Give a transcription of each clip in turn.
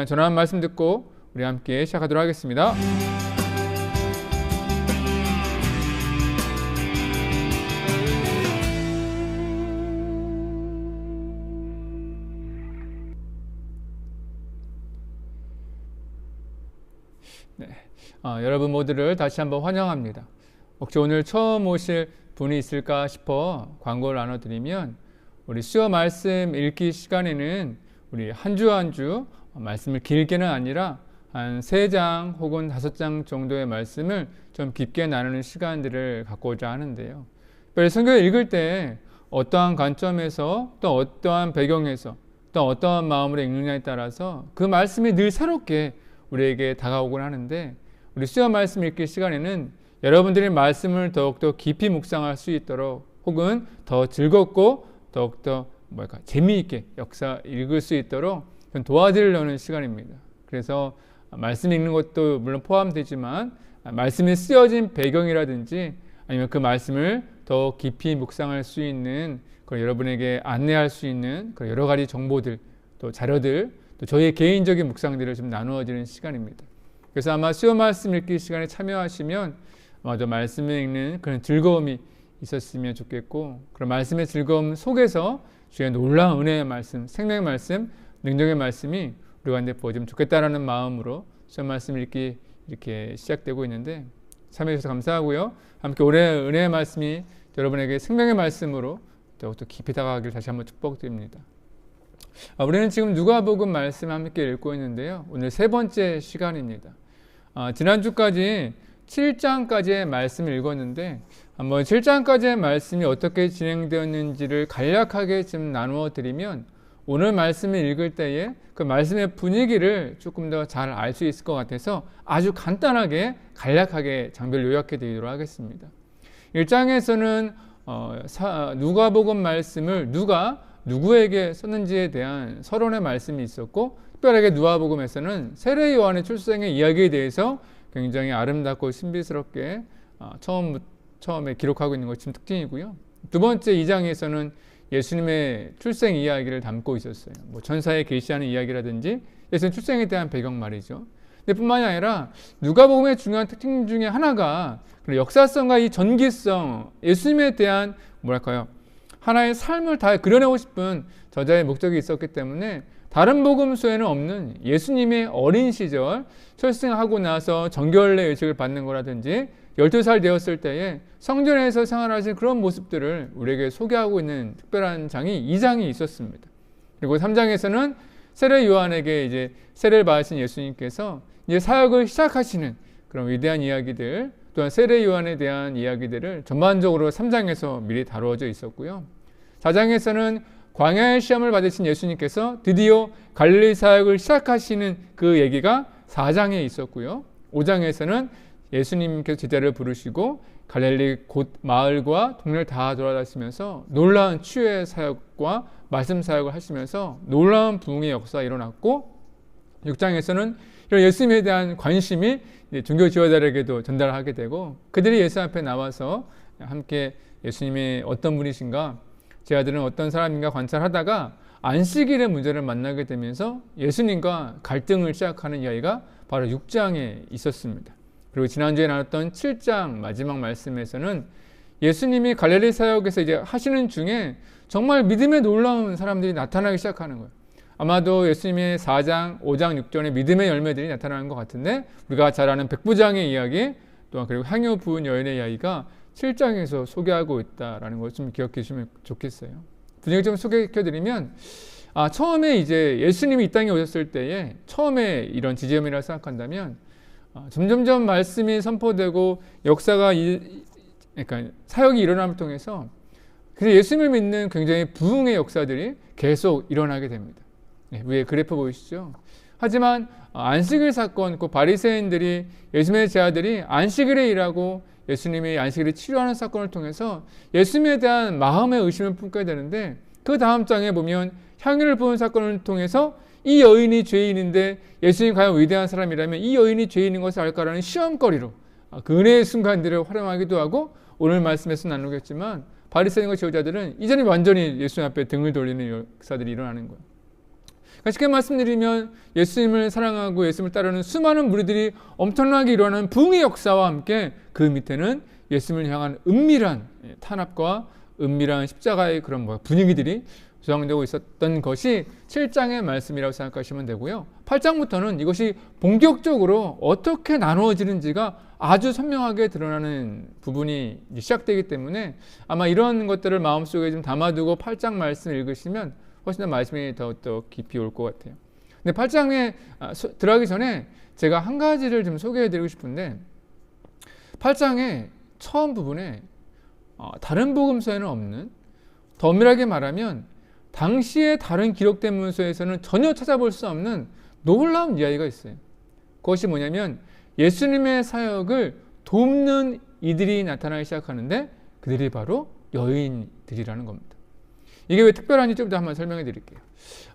전하는 말씀 듣고 우리 함께 시작하도록 하겠습니다. 여러분 모두를 다시 한번 환영합니다. 혹시 오늘 처음 오실 분이 있을까 싶어 광고를 나눠드리면, 우리 수요 말씀 읽기 시간에는 우리 한 주 한 주 말씀을 길게는 아니라 한 3장 혹은 5장 정도의 말씀을 좀 깊게 나누는 시간들을 갖고자 하는데요. 성경을 읽을 때 어떠한 관점에서, 또 어떠한 배경에서, 또 어떠한 마음으로 읽느냐에 따라서 그 말씀이 늘 새롭게 우리에게 다가오곤 하는데, 우리 수요 말씀 읽기 시간에는 여러분들이 말씀을 더욱더 깊이 묵상할 수 있도록, 혹은 더 즐겁고 더욱더 재미있게 읽을 수 있도록 도와드리려는 시간입니다. 그래서 말씀 읽는 것도 물론 포함되지만, 말씀이 쓰여진 배경이라든지 아니면 그 말씀을 더 깊이 묵상할 수 있는, 여러분에게 안내할 수 있는 여러 가지 정보들, 또 자료들, 또 저희의 개인적인 묵상들을 좀 나누어지는 시간입니다. 그래서 아마 수요 말씀 읽기 시간에 참여하시면 아마 말씀을 읽는 그런 즐거움이 있었으면 좋겠고, 그런 말씀의 즐거움 속에서 주의 놀라운 은혜의 말씀, 생명의 말씀, 능력의 말씀이 우리 가운데 부어지면 좋겠다라는 마음으로 수요 말씀 읽기 이렇게 시작되고 있는데, 참여해 주셔서 감사하고요. 함께 올해 은혜의 말씀이 여러분에게 생명의 말씀으로 더욱더 깊이 다가가길 다시 한번 축복드립니다. 우리는 지금 누가복음 말씀 함께 읽고 있는데요. 오늘 3번째 시간입니다. 지난주까지 7장까지의 말씀을 읽었는데, 한번 7장까지의 말씀이 어떻게 진행되었는지를 간략하게 좀 나누어 드리면, 오늘 말씀을 읽을 때에 그 말씀의 분위기를 조금 더 잘 알 수 있을 것 같아서 아주 간단하게 간략하게 장별 요약해 드리도록 하겠습니다. 1장에서는 누가복음 말씀을 누가 누구에게 썼는지에 대한 서론의 말씀이 있었고, 특별하게 누가복음에서는 세례 요한의 출생의 이야기에 대해서 굉장히 아름답고 신비스럽게 처음에 기록하고 있는 것이 특징이고요. 두 번째 2장에서는 예수님의 출생 이야기를 담고 있었어요. 천사의 계시하는 이야기라든지 예수님 출생에 대한 배경 말이죠. 근데 뿐만이 아니라 누가복음의 중요한 특징 중에 하나가 역사성과 이 전기성, 예수님에 대한 하나의 삶을 다 그려내고 싶은 저자의 목적이 있었기 때문에, 다른 복음서에는 없는 예수님의 어린 시절, 출생하고 나서 정결례 의식을 받는 거라든지 12살 되었을 때에 성전에서 생활하신 그런 모습들을 우리에게 소개하고 있는 특별한 장이 2장이 있었습니다. 그리고 3장에서는 세례 요한에게 이제 세례를 받으신 예수님께서 이제 사역을 시작하시는 그런 위대한 이야기들, 또한 세례 요한에 대한 이야기들을 전반적으로 3장에서 미리 다루어져 있었고요. 4장에서는 광야의 시험을 받으신 예수님께서 드디어 갈릴리 사역을 시작하시는 그 얘기가 4장에 있었고요. 5장에서는 예수님께서 제자를 부르시고 갈릴리 곳 마을과 동네를 다 돌아다니시면서 놀라운 치유의 사역과 말씀 사역을 하시면서 놀라운 부흥의 역사가 일어났고, 6장에서는 이런 예수님에 대한 관심이 종교 지도자들에게도 전달하게 되고, 그들이 예수 앞에 나와서 함께 예수님이 어떤 분이신가, 제 아들은 어떤 사람인가 관찰하다가 안식일의 문제를 만나게 되면서 예수님과 갈등을 시작하는 이야기가 바로 6장에 있었습니다. 그리고 지난주에 나눴던 7장 마지막 말씀에서는 예수님이 갈릴리 사역에서 이제 하시는 중에 정말 믿음의 놀라운 사람들이 나타나기 시작하는 거예요. 아마도 예수님의 4장, 5장, 6장의 믿음의 열매들이 나타나는 것 같은데, 우리가 잘 아는 백부장의 이야기, 또한 그리고 향유 부은 여인의 이야기가 7장에서 소개하고 있다라는 걸 좀 기억해 주시면 좋겠어요. 분위기 좀 소개해드리면, 처음에 이제 예수님이 이 땅에 오셨을 때에 처음에 이런 지점이라고 생각한다면, 점점점 말씀이 선포되고 역사가 그러니까 사역이 일어남을 통해서 그래서 예수님을 믿는 굉장히 부흥의 역사들이 계속 일어나게 됩니다. 위에 그래프 보이시죠? 하지만 안식일 사건, 그 바리새인들이 예수님의 제자들이 안식일에 일하고 예수님이 안식일을 치료하는 사건을 통해서 예수님에 대한 마음의 의심을 품게 되는데, 그 다음 장에 보면 향유를 부은 사건을 통해서 이 여인이 죄인인데 예수님 과연 위대한 사람이라면 이 여인이 죄인인 것을 알까라는 시험거리로 그 은혜의 순간들을 활용하기도 하고, 오늘 말씀에서 나누겠지만 바리새인과 지도자들은 이제는 완전히 예수님 앞에 등을 돌리는 역사들이 일어나는 거예요. 쉽게 말씀드리면 예수님을 사랑하고 예수님을 따르는 수많은 무리들이 엄청나게 일어나는 부흥의 역사와 함께 그 밑에는 예수님을 향한 은밀한 탄압과 은밀한 십자가의 그런 분위기들이 조성되고 있었던 것이 7장의 말씀이라고 생각하시면 되고요. 8장부터는 이것이 본격적으로 어떻게 나누어지는지가 아주 선명하게 드러나는 부분이 시작되기 때문에 아마 이런 것들을 마음속에 좀 담아두고 8장 말씀을 읽으시면 훨씬 더 말씀이 더 깊이 올 것 같아요. 근데 8장에 들어가기 전에 제가 한 가지를 좀 소개해드리고 싶은데 8장의 처음 부분에 다른 복음서에는 없는, 더 엄밀하게 말하면 당시의 다른 기록된 문서에서는 전혀 찾아볼 수 없는 놀라운 이야기가 있어요. 그것이 뭐냐면 예수님의 사역을 돕는 이들이 나타나기 시작하는데 그들이 바로 여인들이라는 겁니다. 이게 왜 특별한지 좀 더 한번 설명해 드릴게요.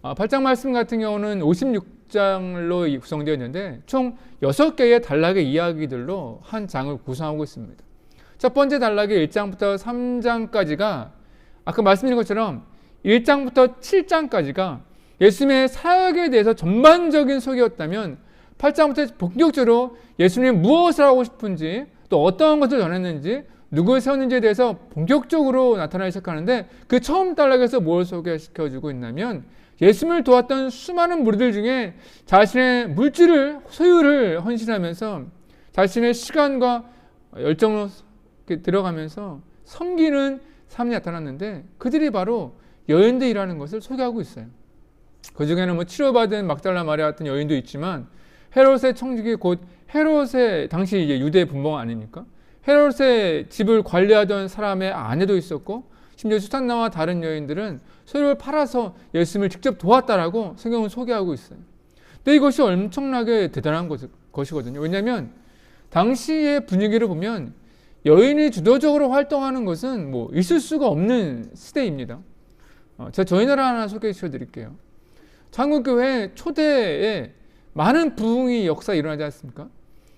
8장 말씀 같은 경우는 56장로 구성되어 있는데 총 6개의 단락의 이야기들로 한 장을 구성하고 있습니다. 첫 번째 단락의 1장부터 3장까지가 아까 말씀드린 것처럼 1장부터 7장까지가 예수님의 사역에 대해서 전반적인 소개였다면 8장부터 본격적으로 예수님이 무엇을 하고 싶은지 또 어떠한 것을 전했는지 누구를 세웠는지에 대해서 본격적으로 나타나기 시작하는데 그 처음 단락에서 뭘 소개시켜주고 있냐면 예수님을 도왔던 수많은 무리들 중에 자신의 물질을 소유를 헌신하면서 자신의 시간과 열정으로 들어가면서 섬기는 삶이 나타났는데 그들이 바로 여인들이라는 것을 소개하고 있어요. 그 중에는 치료받은 막달라 마리아 같은 여인도 있지만 헤롯의 청지기 곧 헤롯의 당시 이제 유대 분봉 아닙니까? 헤롯의 집을 관리하던 사람의 아내도 있었고 심지어 수산나와 다른 여인들은 소유를 팔아서 예수님을 직접 도왔다라고 성경은 소개하고 있어요. 근데 이것이 엄청나게 대단한 것이거든요. 왜냐하면 당시의 분위기를 보면 여인이 주도적으로 활동하는 것은 있을 수가 없는 시대입니다. 제가 저희 나라 하나 소개시켜 드릴게요. 한국교회 초대에 많은 부흥이 역사 일어나지 않습니까?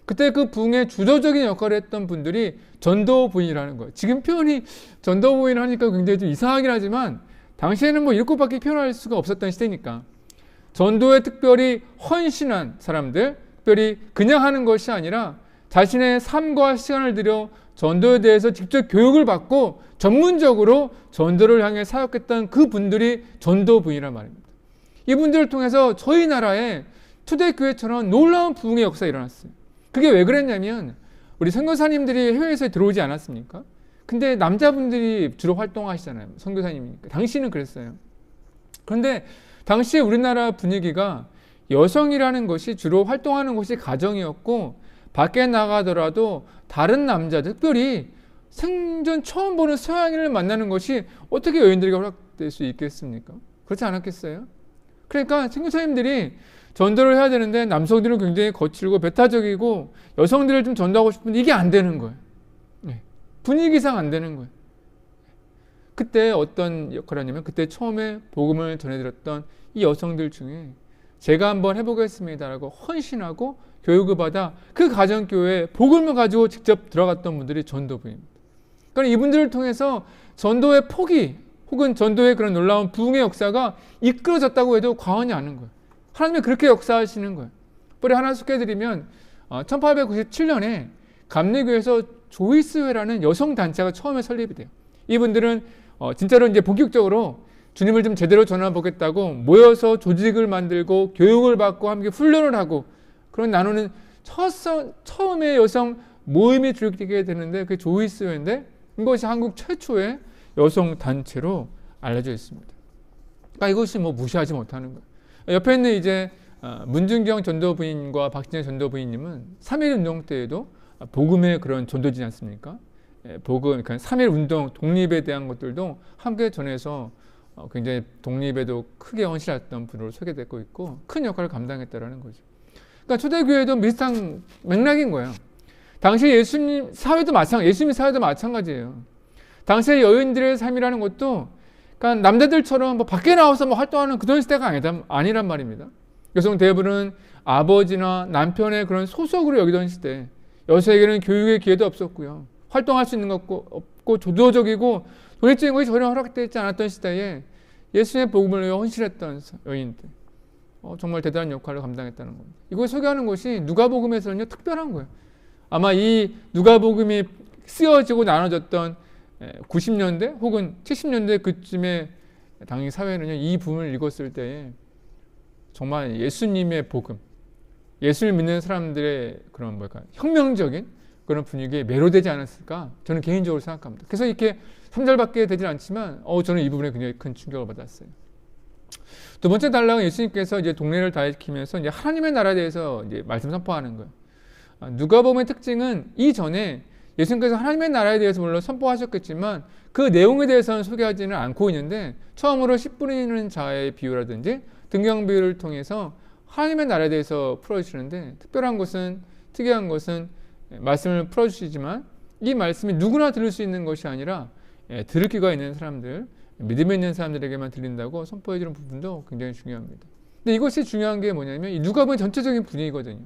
그때 그 부흥의 주도적인 역할을 했던 분들이 전도부인이라는 거예요. 지금 표현이 전도부인 하니까 굉장히 좀 이상하긴 하지만 당시에는 이렇게밖에 표현할 수가 없었던 시대니까 전도에 특별히 헌신한 사람들, 특별히 그냥 하는 것이 아니라 자신의 삶과 시간을 들여 전도에 대해서 직접 교육을 받고 전문적으로 전도를 향해 사역했던 그 분들이 전도부인이란 말입니다. 이분들을 통해서 저희 나라에 초대교회처럼 놀라운 부흥의 역사가 일어났어요. 그게 왜 그랬냐면 우리 선교사님들이 해외에서 들어오지 않았습니까? 근데 남자분들이 주로 활동하시잖아요. 선교사님이니까. 당시는 그랬어요. 그런데 당시에 우리나라 분위기가 여성이라는 것이 주로 활동하는 곳이 가정이었고 밖에 나가더라도 다른 남자들, 특별히 생전 처음 보는 서양인을 만나는 것이 어떻게 여인들에게 허락될 수 있겠습니까? 그렇지 않았겠어요? 그러니까 선교사님들이 전도를 해야 되는데 남성들은 굉장히 거칠고 배타적이고 여성들을 좀 전도하고 싶은데 이게 안 되는 거예요. 분위기상 안 되는 거예요. 그때 어떤 역할을 하냐면 그때 처음에 복음을 전해드렸던 이 여성들 중에 제가 한번 해보겠습니다라고 헌신하고 교육을 받아 그 가정교회에 복음을 가지고 직접 들어갔던 분들이 전도부입니다. 그러니까 이분들을 통해서 전도의 포기 혹은 전도의 그런 놀라운 부흥의 역사가 이끌어졌다고 해도 과언이 아닌 거예요. 하나님이 그렇게 역사하시는 거예요. 뿌리 하나 소개해드리면 1897년에 감리교에서 조이스회라는 여성 단체가 처음에 설립이 돼요. 이분들은 진짜로 이제 본격적으로 주님을 좀 제대로 전해보겠다고 모여서 조직을 만들고 교육을 받고 함께 훈련을 하고 그런 나누는 처음에 여성 모임이 조직되게 되는데 그게 조이스회인데 이것이 한국 최초의 여성 단체로 알려져 있습니다. 그러니까 이것이 무시하지 못하는 거예요. 옆에 있는 이제 문준경 전도부인과 박진혜 전도부인님은 3.1 운동 때에도 복음의 그런 전도지 않습니까? 복음, 그러니까 3.1 운동, 독립에 대한 것들도 함께 전해서 굉장히 독립에도 크게 헌신했던 분으로 소개되고 있고 큰 역할을 감당했다라는 거죠. 그러니까 초대교회도 비슷한 맥락인 거예요. 당시 예수님 사회도 마찬가지예요. 당시의 여인들의 삶이라는 것도 그러니까 남자들처럼 밖에 나와서 활동하는 그런 시대가 아니란 말입니다. 여성 대부분은 아버지나 남편의 그런 소속으로 여기던 시대, 여성에게는 교육의 기회도 없었고요. 활동할 수 있는 것도 없고 조도적이고 도덕적인 것이 전혀 허락되지 않았던 시대에 예수님의 복음을 위해 헌신했던 여인들. 정말 대단한 역할을 감당했다는 겁니다. 이걸 소개하는 것이 누가복음에서는요 특별한 거예요. 아마 이 누가복음이 쓰여지고 나눠졌던 90년대 혹은 70년대 그쯤에 당시 사회는요 이 부분을 읽었을 때에 정말 예수님의 복음, 예수를 믿는 사람들의 그런 혁명적인 그런 분위기에 매료되지 않았을까 저는 개인적으로 생각합니다. 그래서 이렇게 3절밖에 되질 않지만 저는 이 부분에 굉장히 큰 충격을 받았어요. 두 번째 단락은 예수님께서 이제 동네를 다니면서 이제 하나님의 나라에 대해서 이제 말씀 선포하는 거예요. 누가복음의 특징은 이전에 예수님께서 하나님의 나라에 대해서 물론 선포하셨겠지만 그 내용에 대해서는 소개하지는 않고 있는데 처음으로 씨 뿌리는 자의 비유라든지 등경 비유를 통해서 하나님의 나라에 대해서 풀어주시는데 특별한 것은 특이한 것은 말씀을 풀어주시지만 이 말씀이 누구나 들을 수 있는 것이 아니라 들을 귀가 있는 사람들, 믿음에 있는 사람들에게만 들린다고 선포해 주는 부분도 굉장히 중요합니다. 근데 이것이 중요한 게 뭐냐면 이 누가복음의 전체적인 분위기거든요.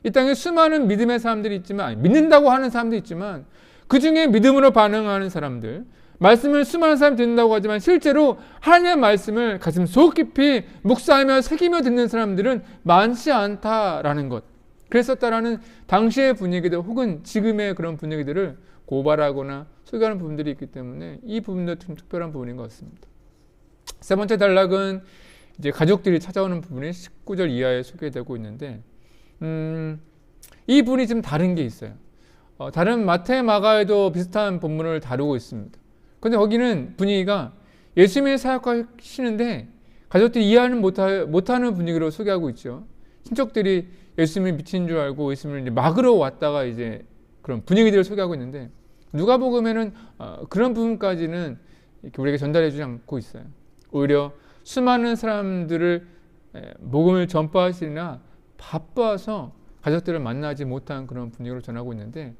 이 땅에 수많은 믿음의 사람들이 있지만 믿는다고 하는 사람도 있지만 그 중에 믿음으로 반응하는 사람들, 말씀을 수많은 사람이 듣는다고 하지만 실제로 하나님의 말씀을 가슴 속 깊이 묵상하며 새기며 듣는 사람들은 많지 않다라는 것. 그랬었다라는 당시의 분위기들 혹은 지금의 그런 분위기들을 고발하거나 소개하는 부분들이 있기 때문에 이 부분도 좀 특별한 부분인 것 같습니다. 세 번째 단락은 이제 가족들이 찾아오는 부분이 19절 이하에 소개되고 있는데 이 부분이 좀 다른 게 있어요. 다른 마태, 마가에도 비슷한 본문을 다루고 있습니다. 근데 거기는 분위기가 예수님이 사역하시는데 가족들이 이해하는 못하는 분위기로 소개하고 있죠. 친척들이 예수님을 미친 줄 알고 예수님을 이제 막으러 왔다가 이제 그런 분위기들을 소개하고 있는데 누가복음에는 그런 부분까지는 이렇게 우리에게 전달해 주지 않고 있어요. 오히려 수많은 사람들을 복음을 전파하시나 바빠서 가족들을 만나지 못한 그런 분위기로 전하고 있는데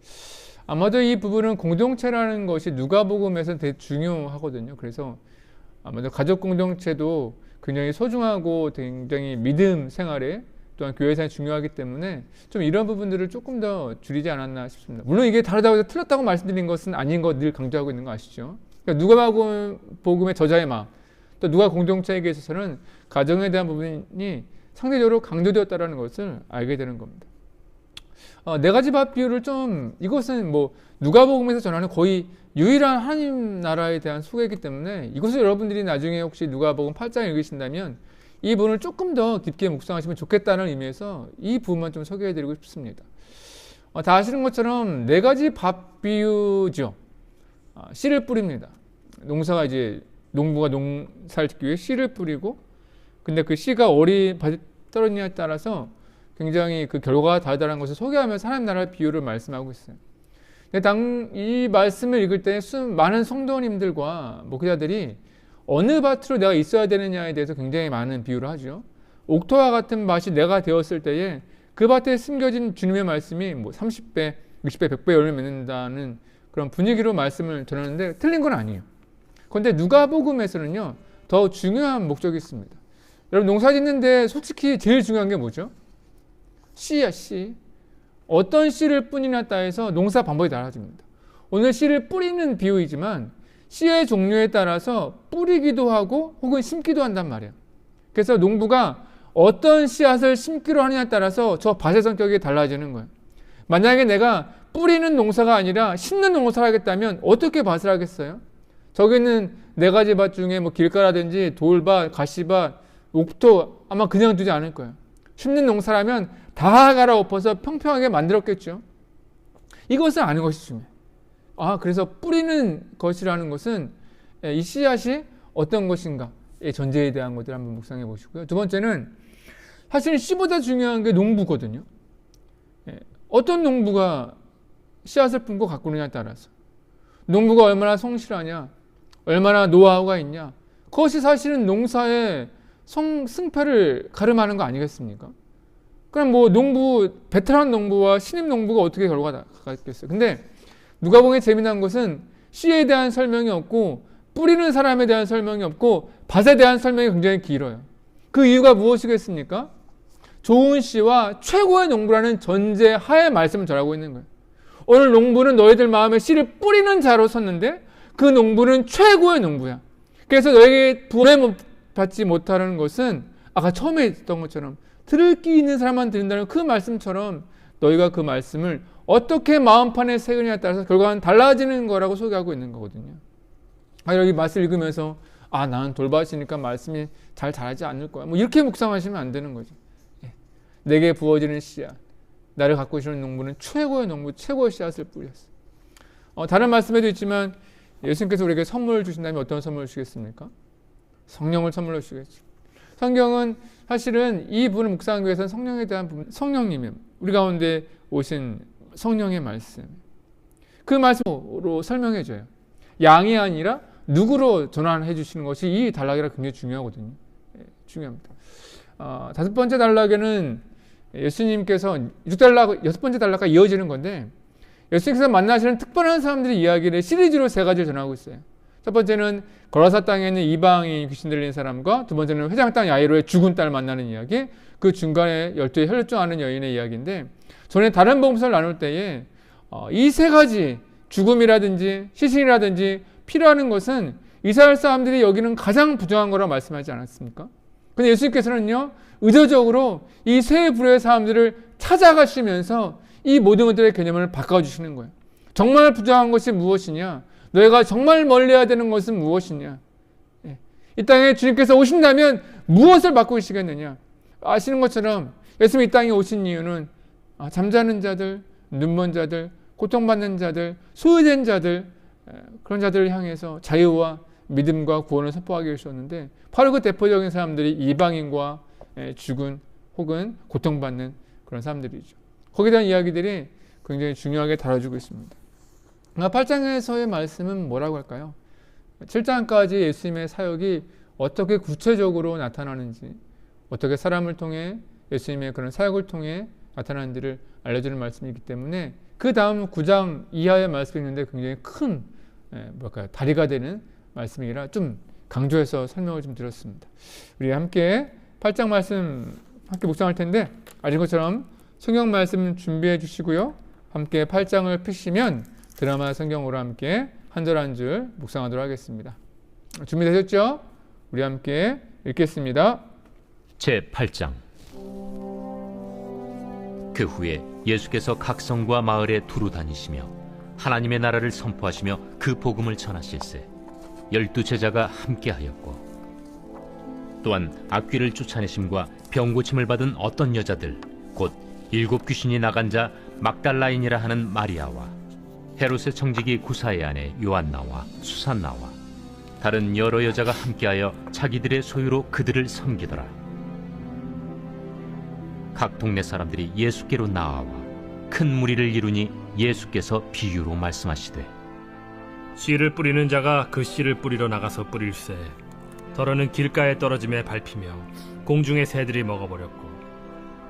아마도 이 부분은 공동체라는 것이 누가복음에서 되게 중요하거든요. 그래서 아마도 가족 공동체도 굉장히 소중하고 굉장히 믿음 생활에 또한 교회 생활이 중요하기 때문에 좀 이런 부분들을 조금 더 줄이지 않았나 싶습니다. 물론 이게 다르다고 해서 틀렸다고 말씀드린 것은 아닌 거 늘 강조하고 있는 거 아시죠? 그러니까 누가복음의 저자의 마음, 또 누가 공동체에게 있어서는 가정에 대한 부분이 상대적으로 강조되었다는 것을 알게 되는 겁니다. 네 가지 밥 비유를 좀 이것은 뭐 누가복음에서 전하는 거의 유일한 하나님 나라에 대한 소개이기 때문에 이것을 여러분들이 나중에 혹시 누가복음 8장 읽으신다면 이 부분을 조금 더 깊게 묵상하시면 좋겠다는 의미에서 이 부분만 좀 소개해드리고 싶습니다. 다 아시는 것처럼 네 가지 밥 비유죠. 씨를 뿌립니다. 농사가 이제 농부가 농사를 짓기 위해 씨를 뿌리고 근데 그 씨가 어디 떨어지냐에 따라서 굉장히 그 결과가 다르다는 것을 소개하면서 하나님 나라의 비유를 말씀하고 있어요. 이 말씀을 읽을 때 많은 성도님들과 목회자들이 어느 밭으로 내가 있어야 되느냐에 대해서 굉장히 많은 비유를 하죠. 옥토와 같은 밭이 내가 되었을 때에 그 밭에 숨겨진 주님의 말씀이 뭐 30배, 60배, 100배 열매 맺는다는 그런 분위기로 말씀을 전하는데 틀린 건 아니에요. 그런데 누가복음에서는요 더 중요한 목적이 있습니다. 여러분 농사 짓는데 솔직히 제일 중요한 게 뭐죠? 씨야 씨. 어떤 씨를 뿌리냐에 따라서 농사 방법이 달라집니다. 오늘 씨를 뿌리는 비유이지만 씨의 종류에 따라서 뿌리기도 하고 혹은 심기도 한단 말이에요. 그래서 농부가 어떤 씨앗을 심기로 하느냐에 따라서 저 밭의 성격이 달라지는 거예요. 만약에 내가 뿌리는 농사가 아니라 심는 농사를 하겠다면 어떻게 밭을 하겠어요? 저기 있는 네 가지 밭 중에 뭐 길가라든지 돌밭, 가시밭, 옥토 아마 그냥 두지 않을 거예요. 심는 농사라면 다 갈아엎어서 평평하게 만들었겠죠. 이것은 아는 것이 중요해요. 그래서 뿌리는 것이라는 것은 이 씨앗이 어떤 것인가의 전제에 대한 것들 한번 묵상해 보시고요. 두 번째는 사실 씨보다 중요한 게 농부거든요. 어떤 농부가 씨앗을 품고 가꾸느냐에 따라서 농부가 얼마나 성실하냐, 얼마나 노하우가 있냐, 그것이 사실은 농사의 승패를 가름하는 거 아니겠습니까? 그럼 뭐 베테랑 농부와 신입 농부가 어떻게 결과가 있겠어요? 근데 누가복음의 재미난 것은 씨에 대한 설명이 없고 뿌리는 사람에 대한 설명이 없고 밭에 대한 설명이 굉장히 길어요. 그 이유가 무엇이겠습니까? 좋은 씨와 최고의 농부라는 전제 하에 말씀을 전하고 있는 거예요. 오늘 농부는 너희들 마음에 씨를 뿌리는 자로 섰는데 그 농부는 최고의 농부야. 그래서 너에게 부름을 받지 못하는 것은 아까 처음에 했던 것처럼 들을 귀 있는 사람만 듣는다는 그 말씀처럼 너희가 그 말씀을 어떻게 마음판에 새기냐에 따라서 결과는 달라지는 거라고 소개하고 있는 거거든요. 여기 말씀을 읽으면서 나는 돌밭이니까 말씀이 잘 자라지 않을 거야. 뭐 이렇게 묵상하시면 안 되는 거죠. 내게 부어지는 씨앗, 나를 갖고 계시는 농부는 최고의 농부, 최고의 씨앗을 뿌렸어. 다른 말씀에도 있지만 예수님께서 우리에게 선물을 주신다면 어떤 선물을 주시겠습니까? 성령을 선물로 주시겠죠. 성경은 사실은 이 부분을 묵상하기 위해서는 성령에 대한 부분, 성령님이 우리 가운데 오신 성령의 말씀, 그 말씀으로 설명해줘요. 양이 아니라 누구로 전환해 주시는 것이 이 단락이라 굉장히 중요하거든요. 중요합니다. 다섯 번째 단락에는 예수님께서 6단락, 여섯 번째 단락과 이어지는 건데 예수님께서 만나시는 특별한 사람들의 이야기를 시리즈로 세 가지를 전하고 있어요. 첫 번째는 거라사 땅에 있는 이방인 귀신 들린 사람과, 두 번째는 회장 땅 야이로의 죽은 딸 만나는 이야기, 그 중간에 12에 혈루증하는 여인의 이야기인데, 전에 다른 복음서를 나눌 때에 이 세 가지 죽음이라든지 시신이라든지 필요하는 것은 이스라엘 사람들이 여기는 가장 부정한 거라고 말씀하지 않았습니까? 근데 예수님께서는요, 의도적으로 이 세 부류의 사람들을 찾아가시면서 이 모든 것들의 개념을 바꿔주시는 거예요. 정말 부정한 것이 무엇이냐? 너희가 정말 멀리해야 되는 것은 무엇이냐? 이 땅에 주님께서 오신다면 무엇을 바꾸시겠느냐? 아시는 것처럼 예수님이 이 땅에 오신 이유는 잠자는 자들, 눈먼 자들, 고통받는 자들, 소외된 자들, 그런 자들을 향해서 자유와 믿음과 구원을 선포하기 위해서였는데, 바로 그 대표적인 사람들이 이방인과 죽은 혹은 고통받는 그런 사람들이죠. 거기에 대한 이야기들이 굉장히 중요하게 다뤄지고 있습니다. 8장에서의 말씀은 뭐라고 할까요? 7장까지 예수님의 사역이 어떻게 구체적으로 나타나는지, 어떻게 사람을 통해 예수님의 그런 사역을 통해 나타나는지를 알려주는 말씀이기 때문에 그 다음 9장 이하의 말씀이 있는데 굉장히 큰 다리가 되는 말씀이라 좀 강조해서 설명을 좀 드렸습니다. 우리 함께 8장 말씀 함께 묵상할 텐데, 아신 것처럼 성경 말씀 준비해 주시고요. 함께 8장을 펴시면 드라마 성경으로 함께 한 절 한 줄 묵상하도록 하겠습니다. 준비되셨죠? 우리 함께 읽겠습니다. 제8장. 그 후에 예수께서 각 성과 마을에 두루 다니시며 하나님의 나라를 선포하시며 그 복음을 전하실세 12 제자가 함께하였고, 또한 악귀를 쫓아내심과 병고침을 받은 어떤 여자들, 곧 7 귀신이 나간 자 막달라인이라 하는 마리아와 헤롯의 청지기 구사의 아내 요한나와 수산나와 다른 여러 여자가 함께하여 자기들의 소유로 그들을 섬기더라. 각 동네 사람들이 예수께로 나아와 큰 무리를 이루니 예수께서 비유로 말씀하시되, 씨를 뿌리는 자가 그 씨를 뿌리러 나가서 뿌릴새 더러는 길가에 떨어짐에 밟히며 공중의 새들이 먹어버렸고,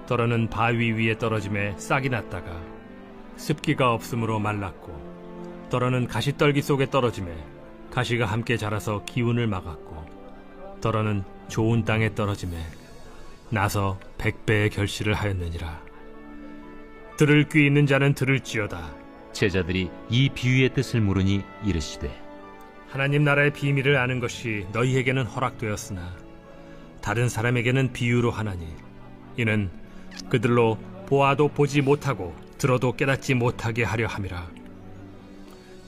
더러는 바위 위에 떨어짐에 싹이 났다가 습기가 없으므로 말랐고, 더러는 가시떨기 속에 떨어짐에 가시가 함께 자라서 기운을 막았고, 더러는 좋은 땅에 떨어짐에 나서 100배의 결실을 하였느니라. 들을 귀 있는 자는 들을지어다. 제자들이 이 비유의 뜻을 물으니 이르시되, 하나님 나라의 비밀을 아는 것이 너희에게는 허락되었으나 다른 사람에게는 비유로 하나니, 이는 그들로 보아도 보지 못하고 들어도 깨닫지 못하게 하려 함이라.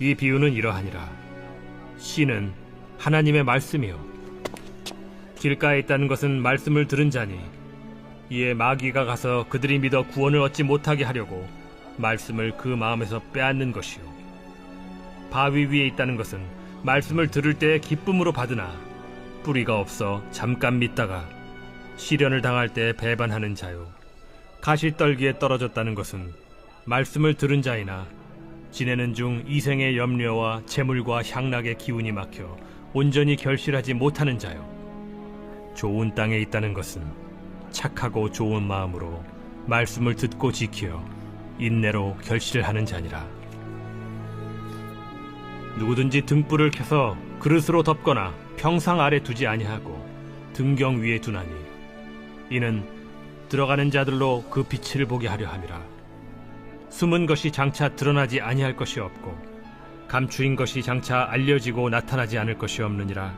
이 비유는 이러하니라. 씨는 하나님의 말씀이요 길가에 있다는 것은 말씀을 들은 자니, 이에 마귀가 가서 그들이 믿어 구원을 얻지 못하게 하려고 말씀을 그 마음에서 빼앗는 것이요, 바위 위에 있다는 것은 말씀을 들을 때에 기쁨으로 받으나 뿌리가 없어 잠깐 믿다가 시련을 당할 때 배반하는 자요, 가시떨기에 떨어졌다는 것은 말씀을 들은 자이나 지내는 중 이생의 염려와 재물과 향락의 기운이 막혀 온전히 결실하지 못하는 자요, 좋은 땅에 있다는 것은 착하고 좋은 마음으로 말씀을 듣고 지켜 인내로 결실하는 자니라. 누구든지 등불을 켜서 그릇으로 덮거나 평상 아래 두지 아니하고 등경 위에 두나니, 이는 들어가는 자들로 그 빛을 보게 하려 함이라. 숨은 것이 장차 드러나지 아니할 것이 없고 감추인 것이 장차 알려지고 나타나지 않을 것이 없느니라.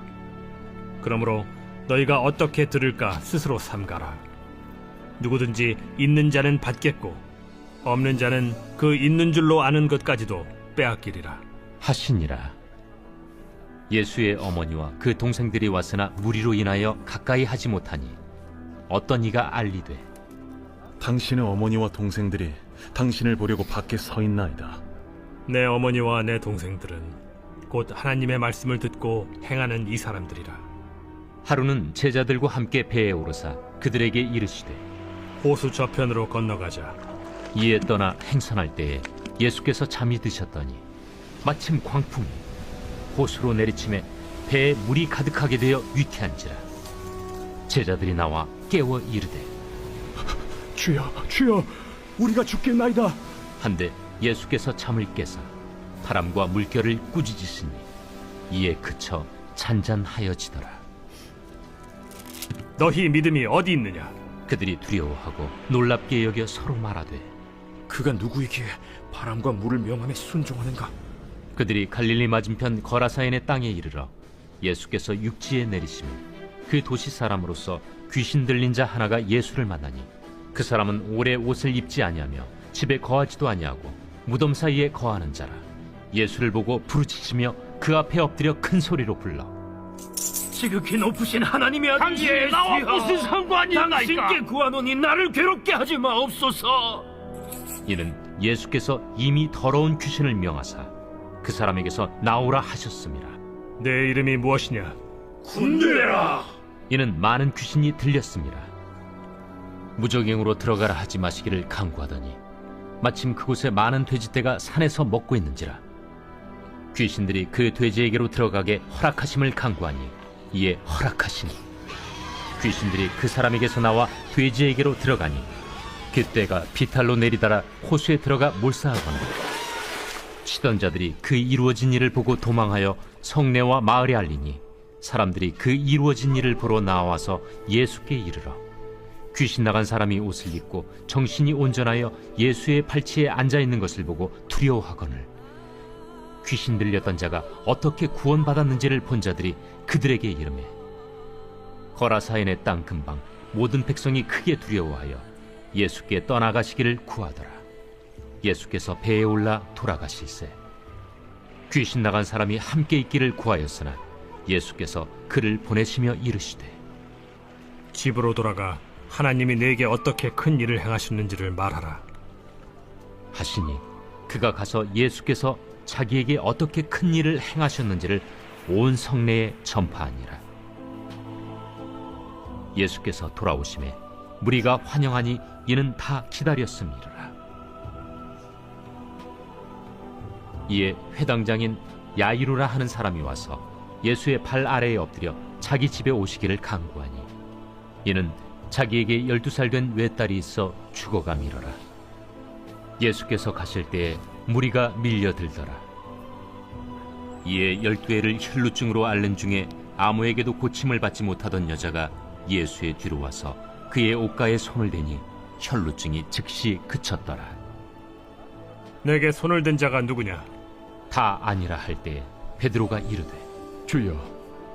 그러므로 너희가 어떻게 들을까 스스로 삼가라. 누구든지 있는 자는 받겠고 없는 자는 그 있는 줄로 아는 것까지도 빼앗기리라 하시니라. 예수의 어머니와 그 동생들이 왔으나 무리로 인하여 가까이 하지 못하니 어떤 이가 알리되 당신의 어머니와 동생들이 당신을 보려고 밖에 서 있나이다. 내 어머니와 내 동생들은 곧 하나님의 말씀을 듣고 행하는 이 사람들이라. 하루는 제자들과 함께 배에 오르사 그들에게 이르시되 호수 저편으로 건너가자. 이에 떠나 행선할 때에 예수께서 잠이 드셨더니 마침 광풍이 호수로 내리침에 배에 물이 가득하게 되어 위태한지라. 제자들이 나와 깨워 이르되 주여, 주여, 우리가 죽겠나이다. 한데 예수께서 잠을 깨사 바람과 물결을 꾸짖으시니 이에 그쳐 잔잔하여지더라. 너희 믿음이 어디 있느냐? 그들이 두려워하고 놀랍게 여겨 서로 말하되 그가 누구이기에 바람과 물을 명함에 순종하는가? 그들이 갈릴리 맞은편 거라사인의 땅에 이르러 예수께서 육지에 내리시며 그 도시 사람으로서 귀신 들린 자 하나가 예수를 만나니 그 사람은 오래 옷을 입지 아니하며 집에 거하지도 아니하고 무덤 사이에 거하는 자라. 예수를 보고 부르짖으며 그 앞에 엎드려 큰 소리로 불러 지극히 높으신 하나님의 아들 당신이 나와 무슨 상관이 있나이까? 당신께 구하노니 나를 괴롭게 하지 마옵소서. 이는 예수께서 이미 더러운 귀신을 명하사 그 사람에게서 나오라 하셨습니다. 내 이름이 무엇이냐? 군대라. 이는 많은 귀신이 들렸습니다. 무적행으로 들어가라 하지 마시기를 강구하더니 마침 그곳에 많은 돼지떼가 산에서 먹고 있는지라. 귀신들이 그 돼지에게로 들어가게 허락하심을 강구하니 이에 허락하시니 귀신들이 그 사람에게서 나와 돼지에게로 들어가니 그때가 비탈로 내리달아 호수에 들어가 몰사하거나 치던 자들이 그 이루어진 일을 보고 도망하여 성내와 마을에 알리니 사람들이 그 이루어진 일을 보러 나와서 예수께 이르러 귀신 나간 사람이 옷을 입고 정신이 온전하여 예수의 팔치에 앉아있는 것을 보고 두려워하거늘 귀신 들렸던 자가 어떻게 구원받았는지를 본 자들이 그들에게 이르매 거라사인의 땅 근방 모든 백성이 크게 두려워하여 예수께 떠나가시기를 구하더라. 예수께서 배에 올라 돌아가실세 귀신 나간 사람이 함께 있기를 구하였으나 예수께서 그를 보내시며 이르시되 집으로 돌아가 하나님이 내게 어떻게 큰 일을 행하셨는지를 말하라 하시니 그가 가서 예수께서 자기에게 어떻게 큰 일을 행하셨는지를 온 성내에 전파하니라. 예수께서 돌아오심에 무리가 환영하니 이는 다 기다렸음이라. 이에 회당장인 야이루라 하는 사람이 와서 예수의 발 아래에 엎드려 자기 집에 오시기를 간구하니 이는 자기에게 12살 된 외딸이 있어 죽어가미러라. 예수께서 가실 때에 무리가 밀려들더라. 이에 12애를 혈루증으로 앓는 중에 아무에게도 고침을 받지 못하던 여자가 예수의 뒤로 와서 그의 옷가에 손을 대니 혈루증이 즉시 그쳤더라. 내게 손을 댄 자가 누구냐? 다 아니라 할 때에 베드로가 이르되 주여,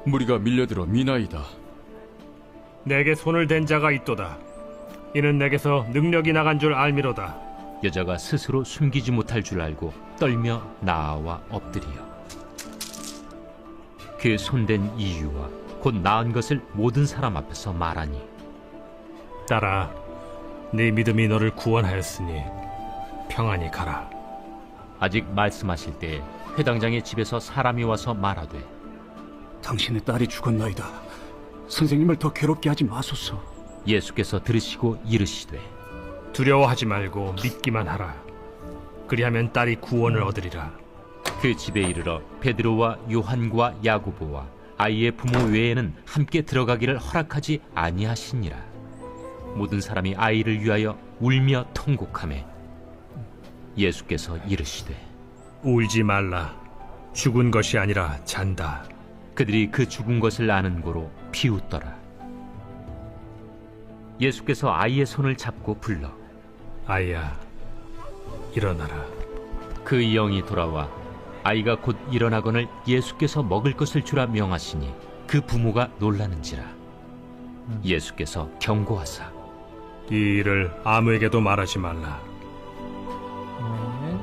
무리가 밀려들어 미나이다. 내게 손을 댄 자가 있도다. 이는 내게서 능력이 나간 줄 알미로다. 여자가 스스로 숨기지 못할 줄 알고 떨며 나아와 엎드리어 그 손댄 이유와 곧 나은 것을 모든 사람 앞에서 말하니 딸아, 네 믿음이 너를 구원하였으니 평안히 가라. 아직 말씀하실 때에 회당장의 집에서 사람이 와서 말하되 당신의 딸이 죽었나이다. 선생님을 더 괴롭게 하지 마소서. 예수께서 들으시고 이르시되 두려워하지 말고 믿기만 하라. 그리하면 딸이 구원을 얻으리라. 그 집에 이르러 베드로와 요한과 야고보와 아이의 부모 외에는 함께 들어가기를 허락하지 아니하시니라. 모든 사람이 아이를 위하여 울며 통곡하매 예수께서 이르시되 울지 말라. 죽은 것이 아니라 잔다. 그들이 그 죽은 것을 아는 고로 비웃더라. 예수께서 아이의 손을 잡고 불러 아이야, 일어나라. 그 영이 돌아와 아이가 곧 일어나거늘 예수께서 먹을 것을 주라 명하시니 그 부모가 놀라는지라. 예수께서 경고하사 이 일을 아무에게도 말하지 말라. 아멘.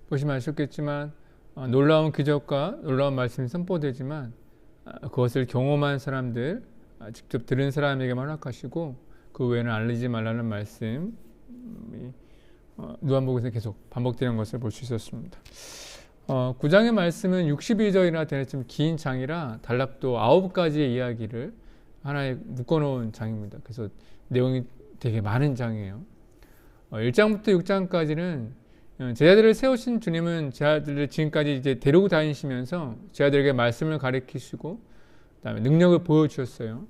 보시면 아셨겠지만 놀라운 기적과 놀라운 말씀이 선포되지만 그것을 경험한 사람들, 직접 들은 사람에게만 허락하시고 그 외에는 알리지 말라는 말씀이 누가복음에서 계속 반복되는 것을 볼 수 있었습니다. 9장의 말씀은 62절이나 되는 좀 긴 장이라 단락도 9가지의 이야기를 하나에 묶어놓은 장입니다. 그래서 내용이 되게 많은 장이에요. 1장부터 6장까지는 제자들을 세우신 주님은 제자들을 지금까지 이제 데리고 다니시면서 제자들에게 말씀을 가르치시고 그다음에 능력을 보여주셨어요.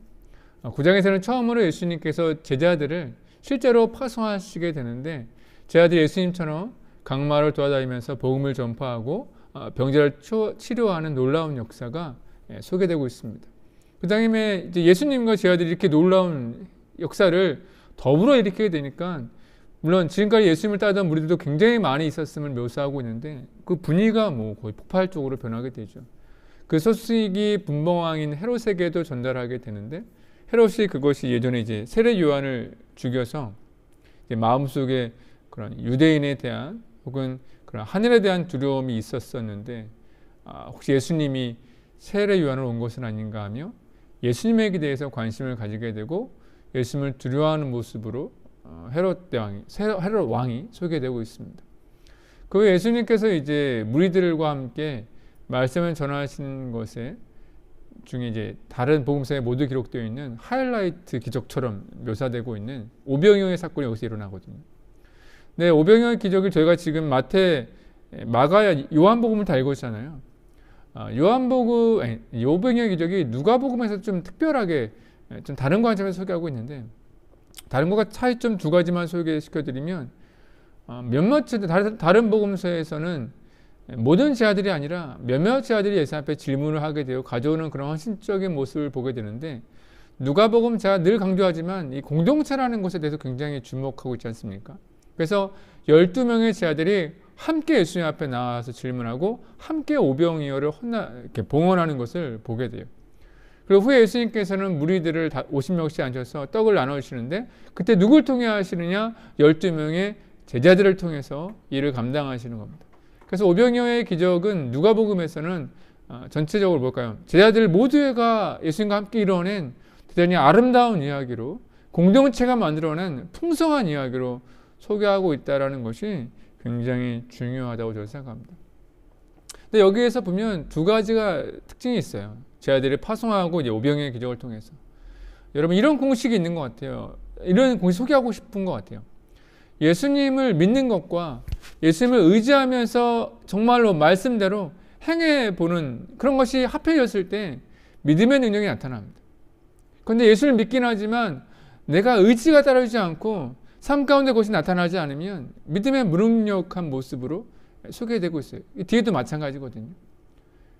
9장에서는 처음으로 예수님께서 제자들을 실제로 파송하시게 되는데 제자들이 예수님처럼 강마를 돌아다니면서 복음을 전파하고 병자를 치료하는 놀라운 역사가 소개되고 있습니다. 그 다음에 이제 예수님과 제자들이 이렇게 놀라운 역사를 더불어 일으키게 되니까 물론 지금까지 예수님을 따르던 무리들도 굉장히 많이 있었음을 묘사하고 있는데 그 분위기가 뭐 거의 폭발적으로 변하게 되죠. 그 소식이 분봉왕인 헤롯에게도 전달하게 되는데 헤롯이 그것이 예전에 이제 세례 요한을 죽여서 이제 마음속에 그런 유대인에 대한 혹은 그런 하늘에 대한 두려움이 있었었는데 혹시 예수님이 세례 요한을 온 것은 아닌가 하며 예수님에게 대해서 관심을 가지게 되고 예수님을 두려워하는 모습으로 헤롯 왕이 소개되고 있습니다. 그 예수님께서 이제 무리들과 함께 말씀을 전하시는 것에 중에 이제 다른 복음서에 모두 기록되어 있는 하이라이트 기적처럼 묘사되고 있는 오병이어의 사건이 여기서 일어나거든요. 네, 오병이어의 기적을 저희가 지금 마태, 마가야, 요한복음을 다 읽었잖아요. 오병이어의 기적이 누가복음에서 좀 특별하게 좀 다른 관점에서 소개하고 있는데 다른 것과 차이점 2가지만 소개시켜드리면 몇몇 다른 복음서에서는 모든 제자들이 아니라 몇몇 제자들이 예수님 앞에 질문을 하게 되어 가져오는 그런 헌신적인 모습을 보게 되는데 누가복음 제가 늘 강조하지만 이 공동체라는 것에 대해서 굉장히 주목하고 있지 않습니까? 그래서 12명의 제자들이 함께 예수님 앞에 나와서 질문하고 함께 오병이어를 이렇게 봉헌하는 것을 보게 돼요. 그리고 후에 예수님께서는 무리들을 50명씩 앉아서 떡을 나눠주시는데 그때 누굴 통해 하시느냐? 12명의 제자들을 통해서 일을 감당하시는 겁니다. 그래서 오병이어의 기적은 누가복음에서는 전체적으로 뭘까요? 제자들 모두가 예수님과 함께 이뤄낸 대단히 아름다운 이야기로 공동체가 만들어낸 풍성한 이야기로 소개하고 있다는 것이 굉장히 중요하다고 저는 생각합니다. 근데 여기에서 보면 2가지가 특징이 있어요. 제자들이 파송하고 이제 오병이어의 기적을 통해서 여러분 이런 공식이 있는 것 같아요. 이런 공식 소개하고 싶은 것 같아요. 예수님을 믿는 것과 예수님을 의지하면서 정말로 말씀대로 행해보는 그런 것이 합해졌을 때 믿음의 능력이 나타납니다. 그런데 예수를 믿긴 하지만 내가 의지가 따르지 않고 삶 가운데 그것이 나타나지 않으면 믿음의 무능력한 모습으로 소개되고 있어요. 뒤에도 마찬가지거든요.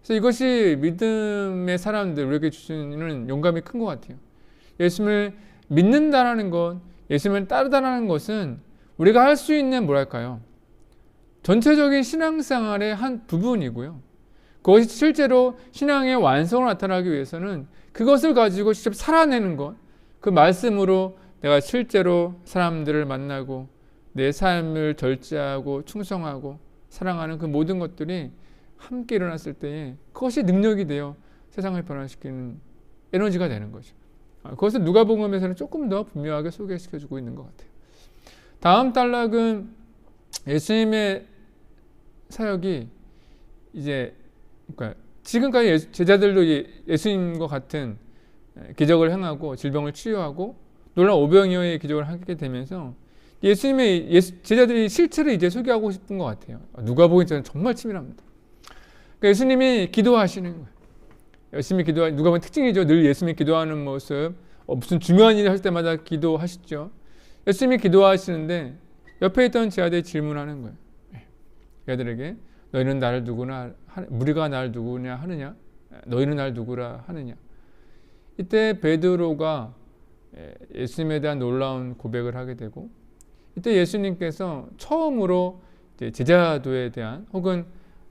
그래서 이것이 믿음의 사람들 우리에게 주시는 영감이 큰 것 같아요. 예수님을 믿는다라는 것, 예수님을 따르다라는 것은 우리가 할 수 있는 뭐랄까요? 전체적인 신앙생활의 한 부분이고요. 그것이 실제로 신앙의 완성을 나타나기 위해서는 그것을 가지고 직접 살아내는 것, 그 말씀으로 내가 실제로 사람들을 만나고 내 삶을 절제하고 충성하고 사랑하는 그 모든 것들이 함께 일어났을 때에 그것이 능력이 되어 세상을 변화시키는 에너지가 되는 거죠. 그것을 누가복음에서는 조금 더 분명하게 소개시켜주고 있는 것 같아요. 다음 단락은 예수님의 사역이 이제 그러니까 지금까지 제자들도 예수님과 같은 기적을 행하고 질병을 치유하고 놀라운 오병이어의 기적을 하게 되면서 예수님의 제자들이 실체를 이제 소개하고 싶은 것 같아요. 누가복음에서는 정말 치밀합니다. 그러니까 예수님이 기도하시는 거예요. 열심히 기도하는 누가복음 특징이죠. 늘 예수님이 기도하는 모습. 무슨 중요한 일을 할 때마다 기도하시죠. 열심히 기도하시는데 옆에 있던 제자들이 질문하는 거예요. 제자들에게 너희는 나를 누구나 무리가 나를 누구냐 하느냐? 너희는 나를 누구라 하느냐? 이때 베드로가 예수님에 대한 놀라운 고백을 하게 되고 이때 예수님께서 처음으로 이제 제자도에 대한 혹은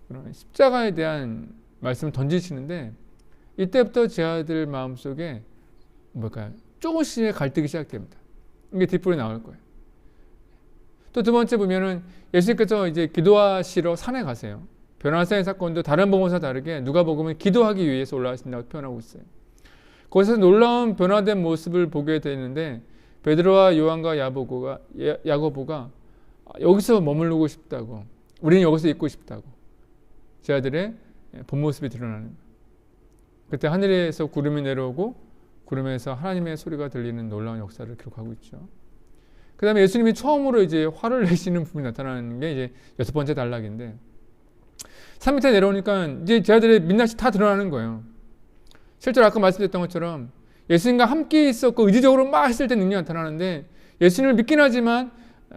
그런 십자가에 대한 말씀을 던지시는데 이때부터 제자들 마음속에 뭘까요? 조금씩의 갈등이 시작됩니다. 이게 뒷불이 나올 거예요. 또 두 번째 보면은 예수님께서 이제 기도하시러 산에 가세요. 변화산의 사건도 다른 복음서와 다르게 누가복음은 기도하기 위해서 올라가신다고 표현하고 있어요. 거기서 놀라운 변화된 모습을 보게 되는데 베드로와 요한과 야고보가 여기서 머무르고 싶다고, 우리는 여기서 있고 싶다고, 제자들의 본 모습이 드러나는 거예요. 그때 하늘에서 구름이 내려오고 구름에서 하나님의 소리가 들리는 놀라운 역사를 기록하고 있죠. 그 다음에 예수님이 처음으로 이제 화를 내시는 부분이 나타나는 게 이제 6번째 단락인데, 산 밑에 내려오니까 이제 제자들의 민낯이 다 드러나는 거예요. 실제로 아까 말씀드렸던 것처럼 예수님과 함께 있었고 의지적으로 막 했을 때 능력이 나타나는데, 예수님을 믿긴 하지만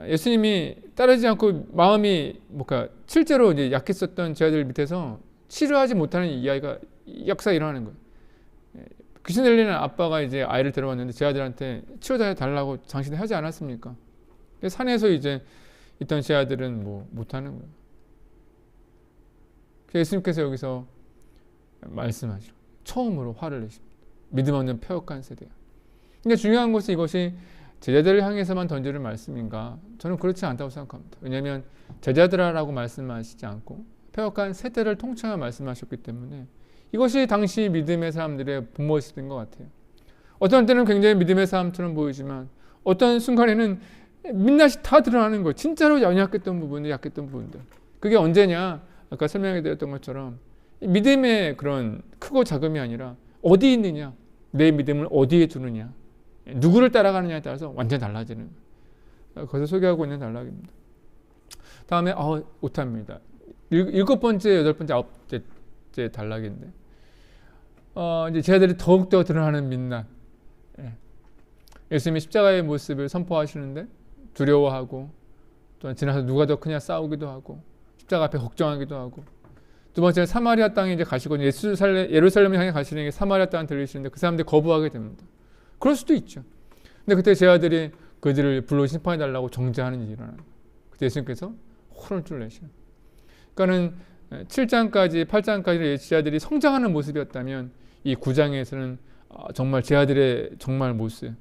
예수님이 따르지 않고 마음이 실제로 이제 약했었던 제자들 밑에서 치료하지 못하는 이야기가 역사가 일어나는 거예요. 귀신 들리는 아빠가 이제 아이를 데려왔는데 제자들한테 치료해 달라고 당신이 하지 않았습니까? 산에서 이제 있던 제자들은 못하는 거예요. 예수님께서 여기서 말씀하시죠. 처음으로 화를 내십니다. 믿음 없는 패역한 세대야. 근데 중요한 것은 이것이 제자들을 향해서만 던지는 말씀인가? 저는 그렇지 않다고 생각합니다. 왜냐하면 제자들아라고 말씀하시지 않고 패역한 세대를 통칭하여 말씀하셨기 때문에 이것이 당시 믿음의 사람들의 본 모습인 것 같아요. 어떤 때는 굉장히 믿음의 사람처럼 보이지만 어떤 순간에는 민낯이 다 드러나는 거예요. 진짜로 연약했던 부분들, 약했던 부분들. 그게 언제냐? 아까 설명해 드렸던 것처럼 믿음의 그런 크고 작음이 아니라 어디 있느냐, 내 믿음을 어디에 두느냐, 누구를 따라가느냐에 따라서 완전히 달라지는 거예요. 그것을 소개하고 있는 단락입니다. 다음에 5타입니다. 7번째, 8번째, 9번째 단락인데 이제 제자들이 더욱더 드러나는 민낯. 예수님이 십자가의 모습을 선포하시는데 두려워하고, 또 지나서 누가 더 크냐 싸우기도 하고, 십자가 앞에 걱정하기도 하고, 두 번째는 사마리아 땅에 이제 가시거든요. 예루살렘을 향해 가시는 게 사마리아 땅 들리시는데 그 사람들이 거부하게 됩니다. 그럴 수도 있죠. 근데 그때 제자들이 그들을 불러 심판해 달라고 정죄하는 일이 일어나요. 그때 예수님께서 혼을 내시는. 그러니까는 7장까지 8장까지 제자들이 성장하는 모습이었다면 이 9장에서는 정말 제자들의 정말 모습,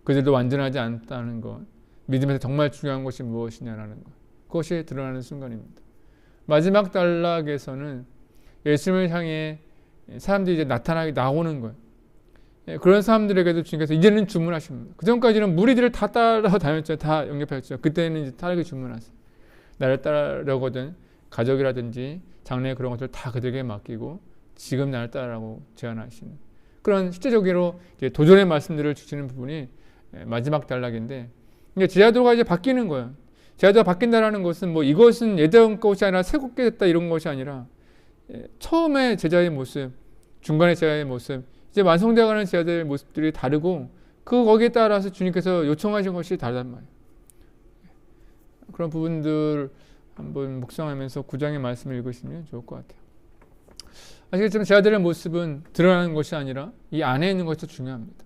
그들도 완전하지 않다는 것, 믿음에서 정말 중요한 것이 무엇이냐라는 것, 그것이 드러나는 순간입니다. 마지막 단락에서는 예수님을 향해 사람들이 이제 나오는 거예요. 그런 사람들에게도 주님께서 이제는 주문하십니다. 그 전까지는 무리들을 다 따라다녔죠. 다 영접했죠. 그때는 이제 따르게 주문하세요. 나를 따르려거든 가족이라든지 장래 그런 것들 다 그들에게 맡기고 지금 나를 따르라고 제안하시는 그런 실제적으로 이제 도전의 말씀들을 주시는 부분이 마지막 단락인데, 이게 제자도가 이제 바뀌는 거예요. 제자도가 바뀐다라는 것은 이것은 예전 것이 아니라 새롭게 됐다 이런 것이 아니라 처음에 제자의 모습, 중간에 제자의 모습, 이제 완성되어가는 제자들의 모습들이 다르고 거기에 따라서 주님께서 요청하신 것이 다르단 말이에요. 그런 부분들 한번 묵상하면서 9장의 말씀을 읽으시면 좋을 것 같아요. 아시겠지만 제자들의 모습은 드러나는 것이 아니라 이 안에 있는 것이 중요합니다.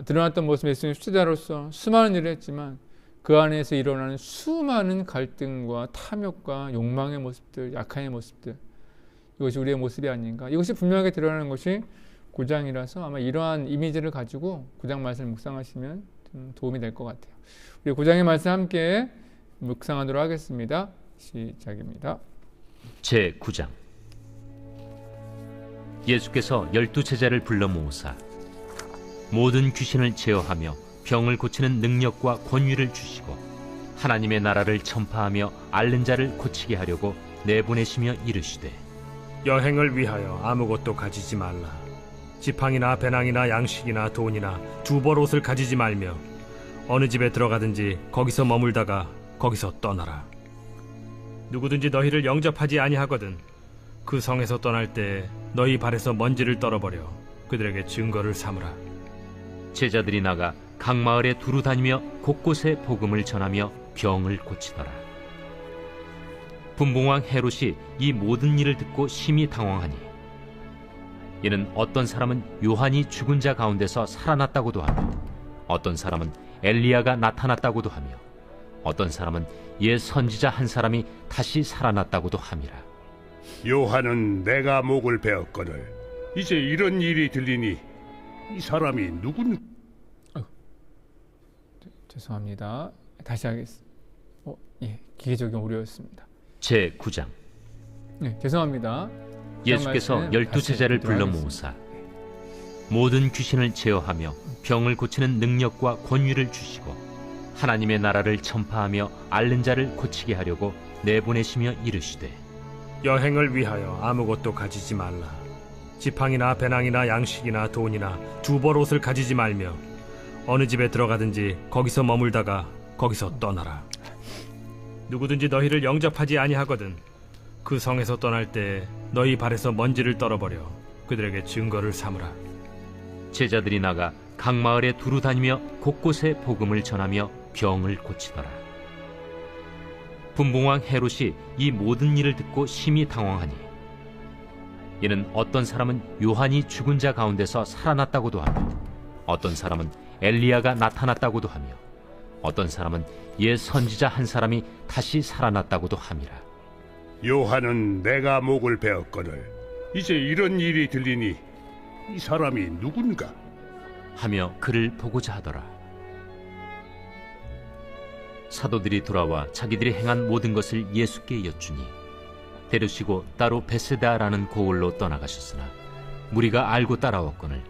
드러났던 모습은 예수님의 수제자로서 수많은 일을 했지만 그 안에서 일어나는 수많은 갈등과 탐욕과 욕망의 모습들, 약함의 모습들, 이것이 우리의 모습이 아닌가. 이것이 분명하게 드러나는 것이 9장이라서 아마 이러한 이미지를 가지고 9장 말씀을 묵상하시면 도움이 될 것 같아요. 우리 9장의 말씀 함께 묵상하도록 하겠습니다. 시작입니다. 제9장. 예수께서 12제자를 불러 모으사 모든 귀신을 제어하며 병을 고치는 능력과 권위를 주시고 하나님의 나라를 전파하며 앓는 자를 고치게 하려고 내보내시며 이르시되, 여행을 위하여 아무것도 가지지 말라. 지팡이나 배낭이나 양식이나 돈이나 두벌 옷을 가지지 말며 어느 집에 들어가든지 거기서 머물다가 거기서 떠나라. 누구든지 너희를 영접하지 아니하거든 그 성에서 떠날 때 너희 발에서 먼지를 떨어버려 그들에게 증거를 삼으라. 제자들이 나가 각 마을에 두루 다니며 곳곳에 복음을 전하며 병을 고치더라. 분봉왕 헤롯이 이 모든 일을 듣고 심히 당황하니, 이는 어떤 사람은 요한이 죽은 자 가운데서 살아났다고도 하며 어떤 사람은 엘리야가 나타났다고도 하며 어떤 사람은 옛 선지자 한 사람이 다시 살아났다고도 함이라. 요한은 내가 목을 베었거늘 이제 이런 일이 들리니 이 사람이 누군? 죄송합니다. 다시 하겠습니다. 예, 기계적인 오류였습니다. 제 9장. 네, 죄송합니다. 예수께서 말씀 12제자를 다시 불러 하겠습니다. 모으사 모든 귀신을 제어하며 병을 고치는 능력과 권위를 주시고 하나님의 나라를 전파하며 앓는 자를 고치게 하려고 내보내시며 이르시되 여행을 위하여 아무것도 가지지 말라. 지팡이나 배낭이나 양식이나 돈이나 두벌 옷을 가지지 말며 어느 집에 들어가든지 거기서 머물다가 거기서 떠나라. 누구든지 너희를 영접하지 아니하거든 그 성에서 떠날 때 너희 발에서 먼지를 떨어버려 그들에게 증거를 삼으라. 제자들이 나가 각 마을에 두루 다니며 곳곳에 복음을 전하며 병을 고치더라. 분봉왕 헤롯이 이 모든 일을 듣고 심히 당황하니 이는 어떤 사람은 요한이 죽은 자 가운데서 살아났다고도 하며 어떤 사람은 엘리야가 나타났다고도 하며 어떤 사람은 옛 선지자 한 사람이 다시 살아났다고도 함이라. 요한은 내가 목을 베었거늘 이제 이런 일이 들리니 이 사람이 누군가? 하며 그를 보고자 하더라. 사도들이 돌아와 자기들이 행한 모든 것을 예수께 여쭈니 데려시고 따로 베세다라는 고을로 떠나가셨으나 무리가 알고 따라왔거늘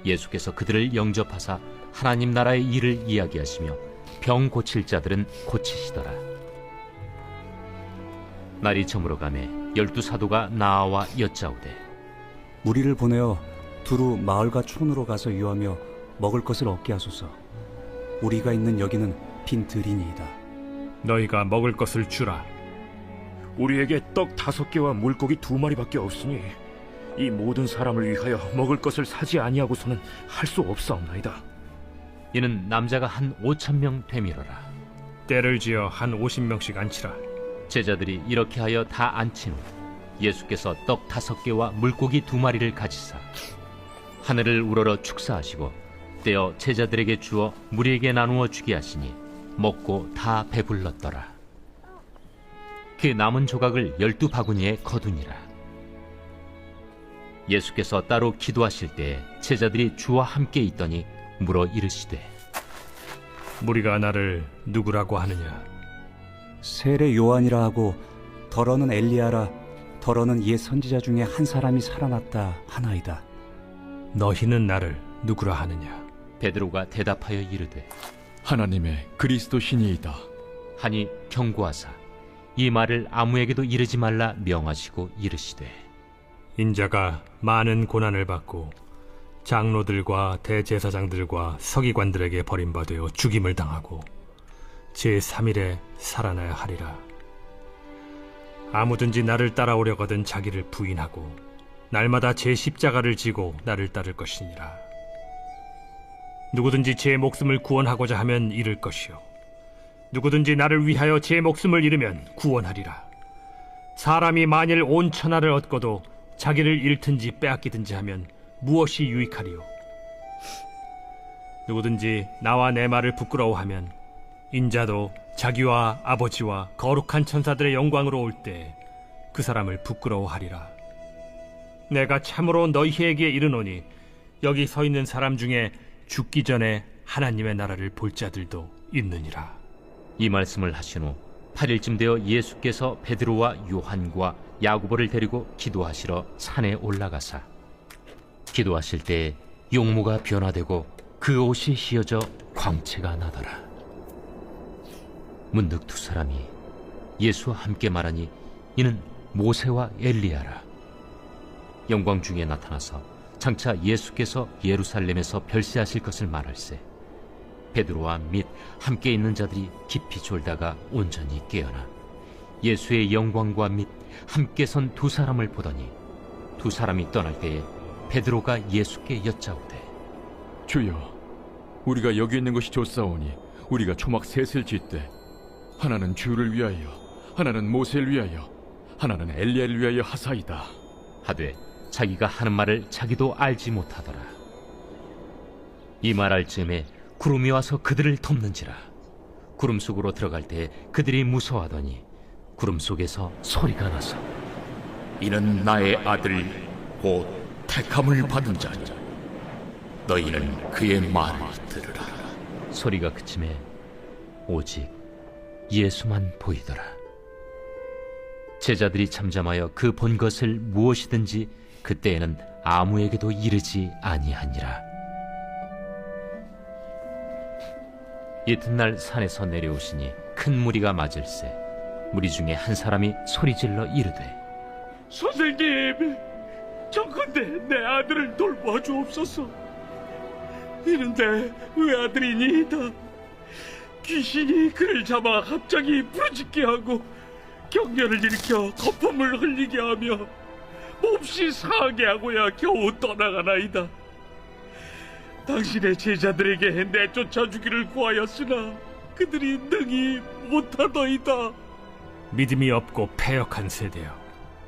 예수께서 그들을 영접하사 하나님 나라의 일을 이야기하시며 병 고칠 자들은 고치시더라. 날이 저물어가매 12사도가 나아와 여짜오되 우리를 보내어 두루 마을과 촌으로 가서 유하며 먹을 것을 얻게 하소서. 우리가 있는 여기는 빈 들이니이다. 너희가 먹을 것을 주라. 우리에게 떡 5개와 물고기 2마리밖에 없으니 이 모든 사람을 위하여 먹을 것을 사지 아니하고서는 할 수 없사옵나이다. 이는 남자가 한 5,000명 되밀어라. 때를 지어 한 50명씩 앉히라. 제자들이 이렇게 하여 다 앉힌 후 예수께서 떡 5개와 물고기 2마리를 가지사 하늘을 우러러 축사하시고 떼어 제자들에게 주어 무리에게 나누어 주게 하시니 먹고 다 배불렀더라. 그 남은 조각을 12바구니에 거두니라. 예수께서 따로 기도하실 때 제자들이 주와 함께 있더니 물어 이르시되 무리가 나를 누구라고 하느냐? 세례 요한이라 하고 더러는 엘리야라 더러는 옛 선지자 중에 한 사람이 살아났다 하나이다. 너희는 나를 누구라 하느냐? 베드로가 대답하여 이르되 하나님의 그리스도 신이이다. 하니 경고하사 이 말을 아무에게도 이르지 말라 명하시고 이르시되 인자가 많은 고난을 받고 장로들과 대제사장들과 서기관들에게 버림받아 죽임을 당하고 제3일에 살아나야 하리라. 아무든지 나를 따라오려거든 자기를 부인하고 날마다 제 십자가를 지고 나를 따를 것이니라. 누구든지 제 목숨을 구원하고자 하면 잃을 것이요 누구든지 나를 위하여 제 목숨을 잃으면 구원하리라. 사람이 만일 온 천하를 얻고도 자기를 잃든지 빼앗기든지 하면 무엇이 유익하리요? 누구든지 나와 내 말을 부끄러워하면 인자도 자기와 아버지와 거룩한 천사들의 영광으로 올 때 그 사람을 부끄러워하리라. 내가 참으로 너희에게 이르노니 여기 서 있는 사람 중에 죽기 전에 하나님의 나라를 볼 자들도 있느니라. 이 말씀을 하신 후 8일쯤 되어 예수께서 베드로와 요한과 야고보를 데리고 기도하시러 산에 올라가사 기도하실 때 용모가 변화되고 그 옷이 휘어져 광채가 나더라. 문득 두 사람이 예수와 함께 말하니 이는 모세와 엘리야라. 영광 중에 나타나서 장차 예수께서 예루살렘에서 별세하실 것을 말할세 베드로와 및 함께 있는 자들이 깊이 졸다가 온전히 깨어나 예수의 영광과 및 함께 선 두 사람을 보더니 두 사람이 떠날 때에 베드로가 예수께 여짜오되 주여, 우리가 여기 있는 것이 좋사오니 우리가 초막 셋을 짓되 하나는 주를 위하여, 하나는 모세를 위하여, 하나는 엘리야를 위하여 하사이다. 하되 자기가 하는 말을 자기도 알지 못하더라. 이 말할 즈음에 구름이 와서 그들을 덮는지라. 구름 속으로 들어갈 때 그들이 무서워하더니 구름 속에서 소리가 나서 이는 나의 아들 곧 택함을 받은 자니 너희는 그의 말을 들으라. 소리가 그침에 오직 예수만 보이더라. 제자들이 잠잠하여 그 본 것을 무엇이든지 그때에는 아무에게도 이르지 아니하니라. 이튿날 산에서 내려오시니 큰 무리가 맞을세 무리 중에 한 사람이 소리질러 이르되 선생님, 정컨대 내 아들을 돌봐 주옵소서. 이는 내 외아들이니이다. 귀신이 그를 잡아 갑자기 부르짖게 하고 경련을 일으켜 거품을 흘리게 하며 몹시 상하게 하고야 겨우 떠나가나이다. 당신의 제자들에게 내쫓아 주기를 구하였으나 그들이 능히 못하더이다. 믿음이 없고 패역한 세대여,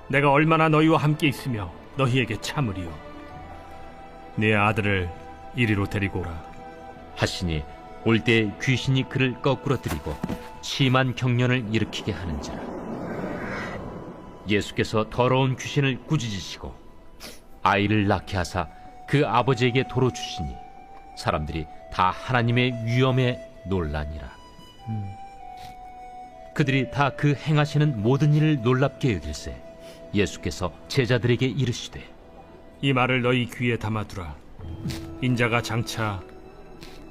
내가 얼마나 너희와 함께 있으며 너희에게 참으리요. 네 아들을 이리로 데리고 오라. 하시니 올 때 귀신이 그를 거꾸러뜨리고 심한 경련을 일으키게 하는지라. 예수께서 더러운 귀신을 꾸짖으시고 아이를 낳게 하사 그 아버지에게 도로 주시니 사람들이 다 하나님의 위엄에 놀라니라. 그들이 다 그 행하시는 모든 일을 놀랍게 여길세 예수께서 제자들에게 이르시되 이 말을 너희 귀에 담아두라. 인자가 장차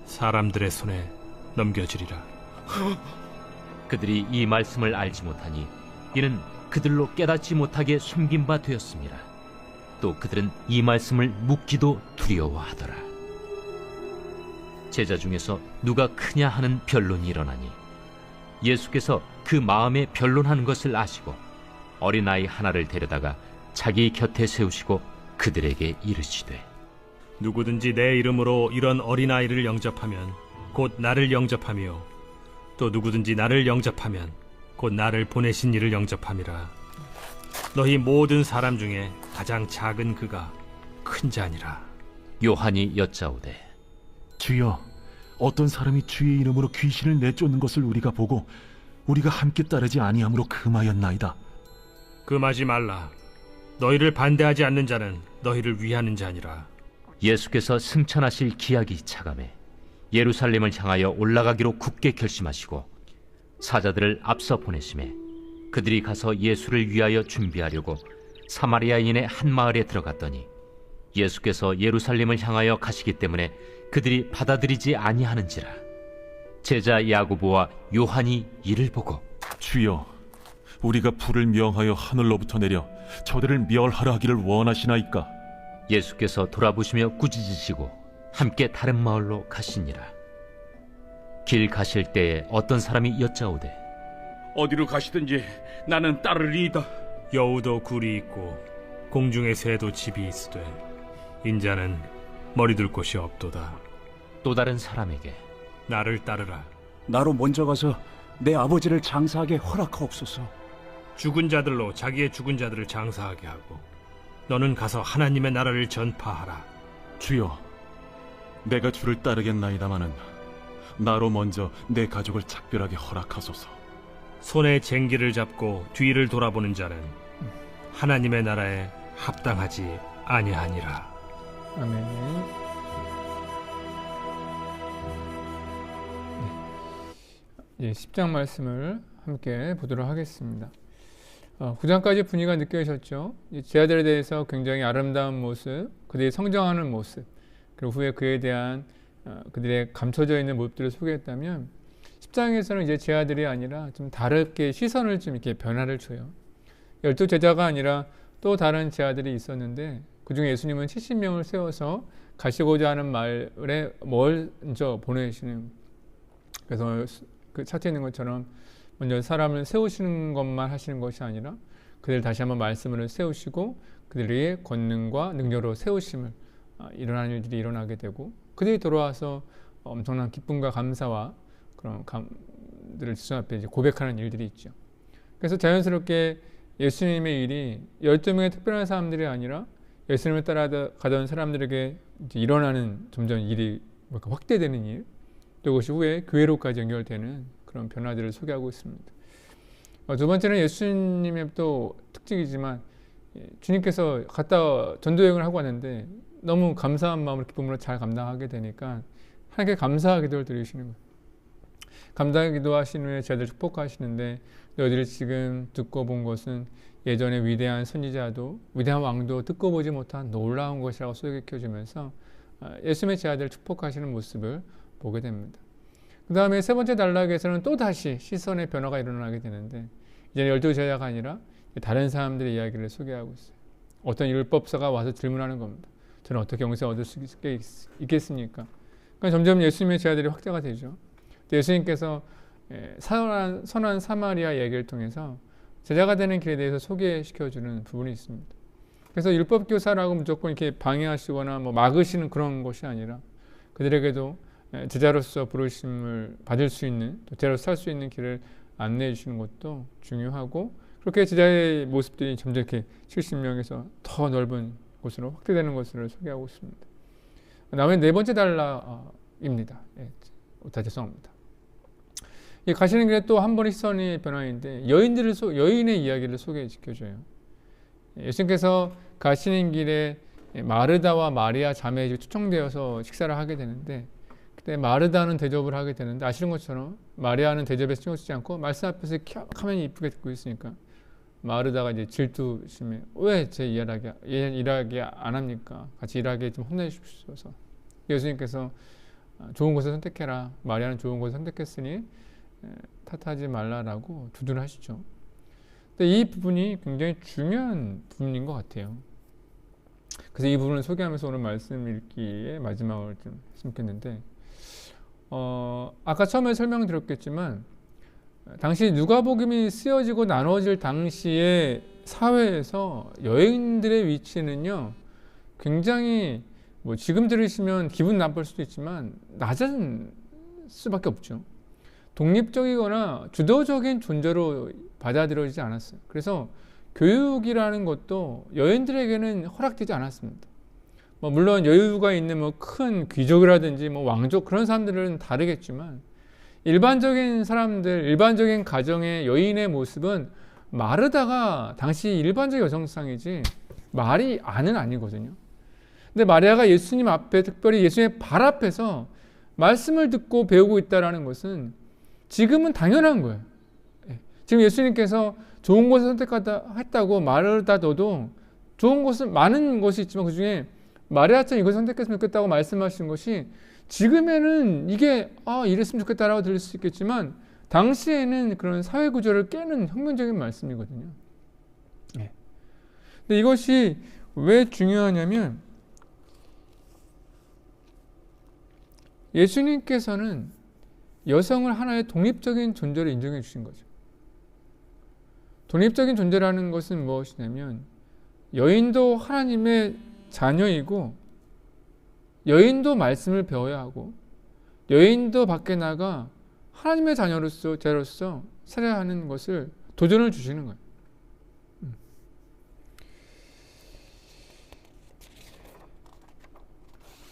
사람들의 손에 넘겨지리라. 그들이 이 말씀을 알지 못하니 이는 그들로 깨닫지 못하게 숨긴 바 되었습니다. 또 그들은 이 말씀을 묻기도 두려워하더라. 제자 중에서 누가 크냐 하는 변론이 일어나니 예수께서 그 마음에 변론하는 것을 아시고 어린아이 하나를 데려다가 자기 곁에 세우시고 그들에게 이르시되 누구든지 내 이름으로 이런 어린아이를 영접하면 곧 나를 영접하며 또 누구든지 나를 영접하면 곧 나를 보내신 이를 영접함이라. 너희 모든 사람 중에 가장 작은 그가 큰 자니라. 요한이 여짜오되 주여, 어떤 사람이 주의 이름으로 귀신을 내쫓는 것을 우리가 보고 우리가 함께 따르지 아니함으로 금하였나이다. 금하지 말라. 너희를 반대하지 않는 자는 너희를 위하는 자니라. 예수께서 승천하실 기약이 차감해 예루살렘을 향하여 올라가기로 굳게 결심하시고 사자들을 앞서 보내심에 그들이 가서 예수를 위하여 준비하려고 사마리아인의 한 마을에 들어갔더니 예수께서 예루살렘을 향하여 가시기 때문에 그들이 받아들이지 아니하는지라. 제자 야고보와 요한이 이를 보고 주여, 우리가 불을 명하여 하늘로부터 내려 저들을 멸하라 하기를 원하시나이까? 예수께서 돌아보시며 꾸짖으시고 함께 다른 마을로 가시니라. 길 가실 때에 어떤 사람이 여짜오되 어디로 가시든지 나는 따르리이다. 여우도 굴이 있고 공중의 새도 집이 있으되 인자는 머리둘 곳이 없도다. 또 다른 사람에게 나를 따르라. 나로 먼저 가서 내 아버지를 장사하게 허락하옵소서. 죽은 자들로 자기의 죽은 자들을 장사하게 하고 너는 가서 하나님의 나라를 전파하라. 주여, 내가 주를 따르겠나이다마는 나로 먼저 내 가족을 작별하게 허락하소서. 손에 쟁기를 잡고 뒤를 돌아보는 자는 하나님의 나라에 합당하지 아니하니라. 아멘. 네. 10장 말씀을 함께 보도록 하겠습니다. 9장까지 분위기가 느껴지셨죠? 제자들에 대해서 굉장히 아름다운 모습, 그들이 성장하는 모습, 그리고 후에 그에 대한 그들의 감춰져 있는 모습들을 소개했다면 10장에서는 이제 제자들이 아니라 좀 다르게 시선을 좀 이렇게 변화를 줘요. 12제자가 아니라 또 다른 제자들이 있었는데 그 중에 예수님은 70명을 세워서 가시고자 하는 마을에 먼저 보내시는, 그래서 그 차트에 있는 것처럼 먼저 사람을 세우시는 것만 하시는 것이 아니라 그들 다시 한번 말씀을 세우시고 그들의 권능과 능력으로 세우심을 일어나는 일들이 일어나게 되고 그들이 돌아와서 엄청난 기쁨과 감사와 그런 감들을 주님 앞에 이제 고백하는 일들이 있죠. 그래서 자연스럽게 예수님의 일이 12명의 특별한 사람들이 아니라 예수님을 따라가던 사람들에게 이제 일어나는 점점 일이 확대되는 일, 또 그것이 후에 교회로까지 연결되는 그런 변화들을 소개하고 있습니다. 두 번째는 예수님의 또 특징이지만 주님께서 갔다 전도여행을 하고 왔는데 너무 감사한 마음으로 기쁨으로 잘 감당하게 되니까 하나님께 감사 기도를 드리시는 거예요. 감사 기도하신 후에 제자들 축복하시는데 너희들이 지금 듣고 본 것은 예전에 위대한 선지자도 위대한 왕도 듣고 보지 못한 놀라운 것이라고 소개해주면서 예수님의 제자들을 축복하시는 모습을 보게 됩니다. 그 다음에 세 번째 단락에서는 또다시 시선의 변화가 일어나게 되는데 이제는 12 제자가 아니라 다른 사람들의 이야기를 소개하고 있어요. 어떤 율법사가 와서 질문하는 겁니다. 저는 어떻게 영생 얻을 수 있겠습니까? 그러니까 점점 예수님의 제자들이 확대가 되죠. 예수님께서 선한 사마리아 얘기를 통해서 제자가 되는 길에 대해서 소개시켜주는 부분이 있습니다. 그래서 율법교사라고 무조건 이렇게 방해하시거나 뭐 막으시는 그런 것이 아니라 그들에게도 제자로서 부르심을 받을 수 있는, 또 제자로서 살 수 있는 길을 안내해 주시는 것도 중요하고, 그렇게 제자의 모습들이 점점 이렇게 70명에서 더 넓은 곳으로 확대되는 것을 소개하고 있습니다. 다음에 네 번째 단락입니다. 다 죄송합니다. 가시는 길에 또 한 번의 시선의 변화인데 여인의 이야기를 소개시켜줘요. 예수님께서 가시는 길에 마르다와 마리아 자매들이 초청되어서 식사를 하게 되는데, 그때 마르다는 대접을 하게 되는데 아시는 것처럼 마리아는 대접에 신경 쓰지 않고 말씀 앞에서 가만히 이쁘게 듣고 있으니까 마르다가 이제 질투심에 왜 제 일하게 안 합니까? 같이 일하게 좀 혼내주십시오. 예수님께서 좋은 것을 선택해라. 마리아는 좋은 것을 선택했으니 탓하지 말라라고 두둔을 하시죠. 근데 이 부분이 굉장히 중요한 부분인 것 같아요. 그래서 이 부분을 소개하면서 오늘 말씀 읽기의 마지막을 좀 했으면 좋겠는데, 아까 처음에 설명드렸겠지만 당시 누가복음이 쓰여지고 나눠질 당시의 사회에서 여인들의 위치는요 굉장히 뭐 지금 들으시면 기분 나쁠 수도 있지만 낮은 수밖에 없죠. 독립적이거나 주도적인 존재로 받아들여지지 않았어요. 그래서 교육이라는 것도 여인들에게는 허락되지 않았습니다. 뭐 물론 여유가 있는 뭐 큰 귀족이라든지 뭐 왕족 그런 사람들은 다르겠지만 일반적인 사람들, 일반적인 가정의 여인의 모습은 마르다가 당시 일반적 여성상이지 말이 안은 아니거든요. 근데 마리아가 예수님 앞에, 특별히 예수님의 발 앞에서 말씀을 듣고 배우고 있다는 것은 지금은 당연한 거예요. 지금 예수님께서 좋은 것을 선택했다고 마르다도 좋은 것은 많은 것이 있지만 그 중에 마리아처럼 이것을 선택했으면 좋겠다고 말씀하신 것이 지금에는 이게 이랬으면 좋겠다라고 들릴 수 있겠지만 당시에는 그런 사회 구조를 깨는 혁명적인 말씀이거든요. 근데 이것이 왜 중요하냐면 예수님께서는 여성을 하나의 독립적인 존재로 인정해 주신 거죠. 독립적인 존재라는 것은 무엇이냐면 여인도 하나님의 자녀이고 여인도 말씀을 배워야 하고 여인도 밖에 나가 하나님의 자녀로서 살아야 하는 것을 도전을 주시는 거예요.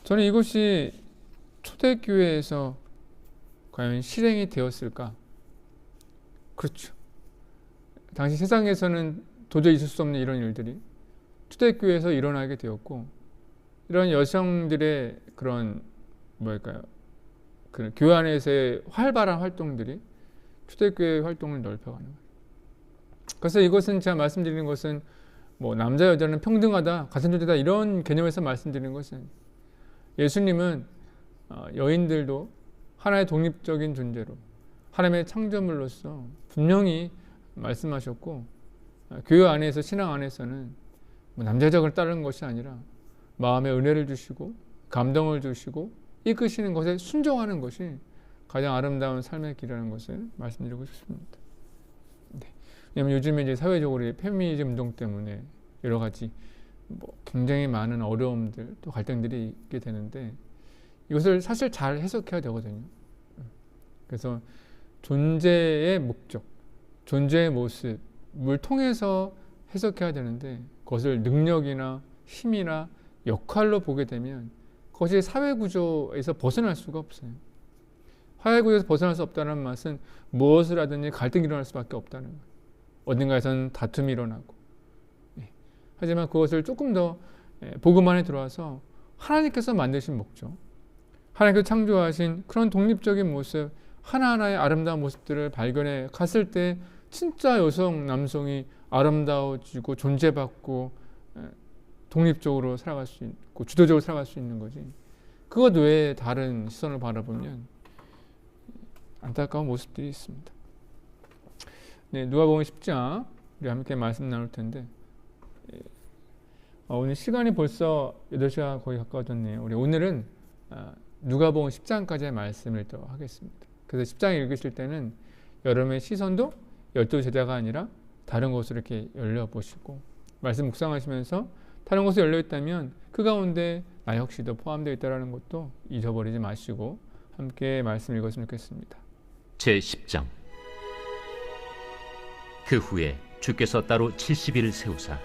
저는 이것이 초대교회에서 과연 실행이 되었을까? 그렇죠. 당시 세상에서는 도저히 있을 수 없는 이런 일들이 초대교회에서 일어나게 되었고, 이런 여성들의 그런 그 교회 안에서의 활발한 활동들이 초대교회 활동을 넓혀가는 거예요. 그래서 이것은 제가 말씀드리는 것은 뭐 남자 여자는 평등하다, 같은 존재다 이런 개념에서 말씀드리는 것은 예수님은 여인들도 하나의 독립적인 존재로 하나님의 창조물로서 분명히 말씀하셨고, 교회 안에서 신앙 안에서는 뭐 남자 여자를 따르는 것이 아니라 마음의 은혜를 주시고 감동을 주시고 이끄시는 것에 순종하는 것이 가장 아름다운 삶의 길이라는 것을 말씀드리고 싶습니다. 왜냐하면 요즘에 이제 사회적으로 페미니즘 운동 때문에 여러 가지 뭐 굉장히 많은 어려움들 또 갈등들이 있게 되는데 이것을 사실 잘 해석해야 되거든요. 그래서 존재의 목적, 존재의 모습을 통해서 해석해야 되는데 그것을 능력이나 힘이나 역할로 보게 되면 그것이 사회구조에서 벗어날 수가 없어요. 화해 구역에서 벗어날 수 없다는 말은 무엇을 하든지 갈등이 일어날 수밖에 없다는 거예요. 어딘가에서는 다툼이 일어나고. 하지만 그것을 조금 더 복음 안에 들어와서 하나님께서 만드신 목적, 하나님께서 창조하신 그런 독립적인 모습, 하나하나의 아름다운 모습들을 발견해 갔을 때 진짜 여성, 남성이 아름다워지고 존재받고 독립적으로 살아갈 수 있고 주도적으로 살아갈 수 있는 거지. 그것 외에 다른 시선을 바라보면 안타까운 모습들이 있습니다. 네, 누가복음 10장 우리 함께 말씀 나눌 텐데 오늘 시간이 벌써 8시가 거의 가까워졌네요. 우리 오늘은 누가복음 10장까지의 말씀을 또 하겠습니다. 그래서 10장 읽으실 때는 여러분의 시선도 12제자가 아니라 다른 곳으로 이렇게 열려보시고 말씀 묵상하시면서 다른 곳에 열려있다면 그 가운데 나 역시도 포함되어 있다는 것도 잊어버리지 마시고 함께 말씀 읽었으면 좋겠습니다. 제10장. 그 후에 주께서 따로 70일을 세우사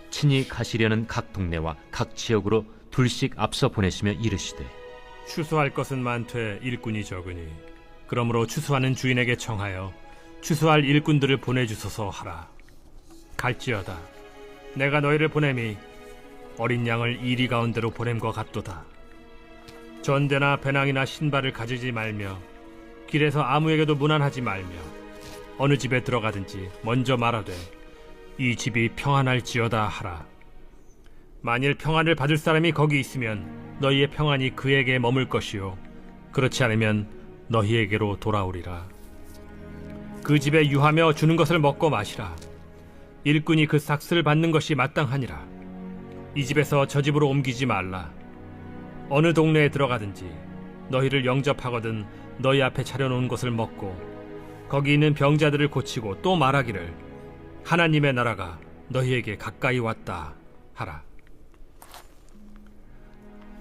친히 가시려는 각 동네와 각 지역으로 둘씩 앞서 보내시며 이르시되 추수할 것은 많되 일꾼이 적으니 그러므로 추수하는 주인에게 청하여 추수할 일꾼들을 보내주소서 하라. 갈지어다 내가 너희를 보냄이 어린 양을 이리 가운데로 보냄과 같도다. 전대나 배낭이나 신발을 가지지 말며 길에서 아무에게도 문안하지 말며 어느 집에 들어가든지 먼저 말하되 이 집이 평안할지어다 하라. 만일 평안을 받을 사람이 거기 있으면 너희의 평안이 그에게 머물 것이요 그렇지 않으면 너희에게로 돌아오리라. 그 집에 유하며 주는 것을 먹고 마시라. 일꾼이 그 삭스를 받는 것이 마땅하니라. 이 집에서 저 집으로 옮기지 말라. 어느 동네에 들어가든지 너희를 영접하거든 너희 앞에 차려놓은 것을 먹고 거기 있는 병자들을 고치고 또 말하기를 하나님의 나라가 너희에게 가까이 왔다 하라.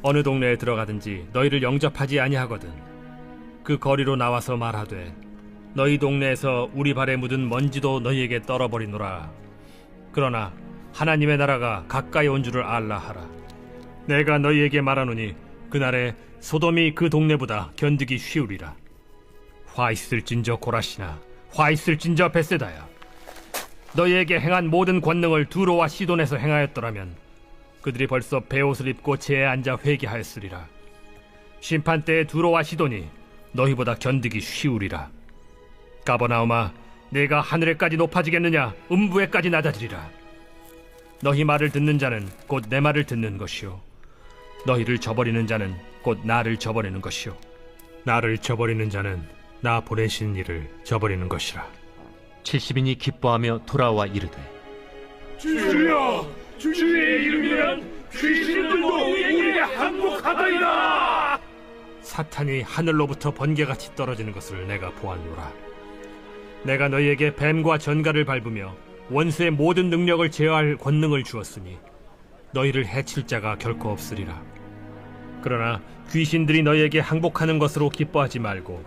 어느 동네에 들어가든지 너희를 영접하지 아니하거든 그 거리로 나와서 말하되 너희 동네에서 우리 발에 묻은 먼지도 너희에게 떨어버리노라. 그러나 하나님의 나라가 가까이 온 줄을 알라 하라. 내가 너희에게 말하노니 그날에 소돔이 그 동네보다 견디기 쉬우리라. 화 있을진저 고라시나 화 있을진저 벳세다야. 너희에게 행한 모든 권능을 두로와 시돈에서 행하였더라면 그들이 벌써 베옷을 입고 제에 앉아 회개하였으리라. 심판 때에 두로와 시돈이 너희보다 견디기 쉬우리라. 가버나움아 내가 하늘에까지 높아지겠느냐 음부에까지 낮아지리라. 너희 말을 듣는 자는 곧 내 말을 듣는 것이요 너희를 저버리는 자는 곧 나를 저버리는 것이요 나를 저버리는 자는 나 보내신 이를 저버리는 것이라. 70인이 기뻐하며 돌아와 이르되 주여 주의 이름이면 귀신들도 우리에게 항복하더이다. 사탄이 하늘로부터 번개같이 떨어지는 것을 내가 보았노라. 내가 너희에게 뱀과 전갈을 밟으며 원수의 모든 능력을 제어할 권능을 주었으니 너희를 해칠 자가 결코 없으리라. 그러나 귀신들이 너희에게 항복하는 것으로 기뻐하지 말고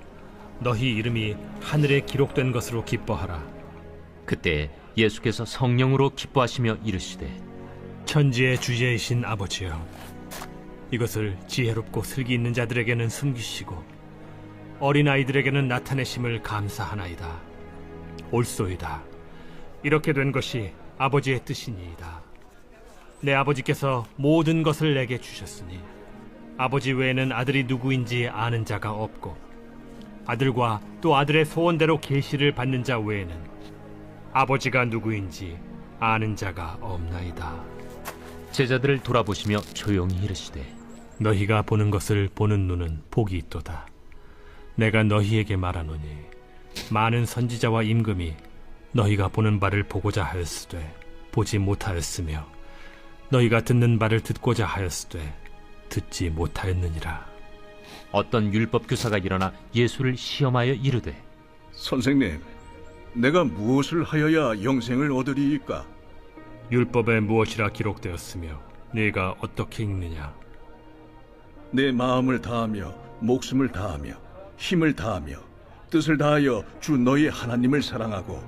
너희 이름이 하늘에 기록된 것으로 기뻐하라. 그때 예수께서 성령으로 기뻐하시며 이르시되 천지의 주제이신 아버지여 이것을 지혜롭고 슬기 있는 자들에게는 숨기시고 어린아이들에게는 나타내심을 감사하나이다. 옳소이다. 이렇게 된 것이 아버지의 뜻이니이다. 내 아버지께서 모든 것을 내게 주셨으니 아버지 외에는 아들이 누구인지 아는 자가 없고 아들과 또 아들의 소원대로 계시를 받는 자 외에는 아버지가 누구인지 아는 자가 없나이다. 제자들을 돌아보시며 조용히 이르시되 너희가 보는 것을 보는 눈은 복이 있도다. 내가 너희에게 말하노니 많은 선지자와 임금이 너희가 보는 바를 보고자 하였으되 보지 못하였으며 너희가 듣는 바를 듣고자 하였으되 듣지 못하였느니라. 어떤 율법 교사가 일어나 예수를 시험하여 이르되 선생님, 내가 무엇을 하여야 영생을 얻으리이까? 율법에 무엇이라 기록되었으며 네가 어떻게 읽느냐? 내 마음을 다하며 목숨을 다하며 힘을 다하며 뜻을 다하여 주 너희 하나님을 사랑하고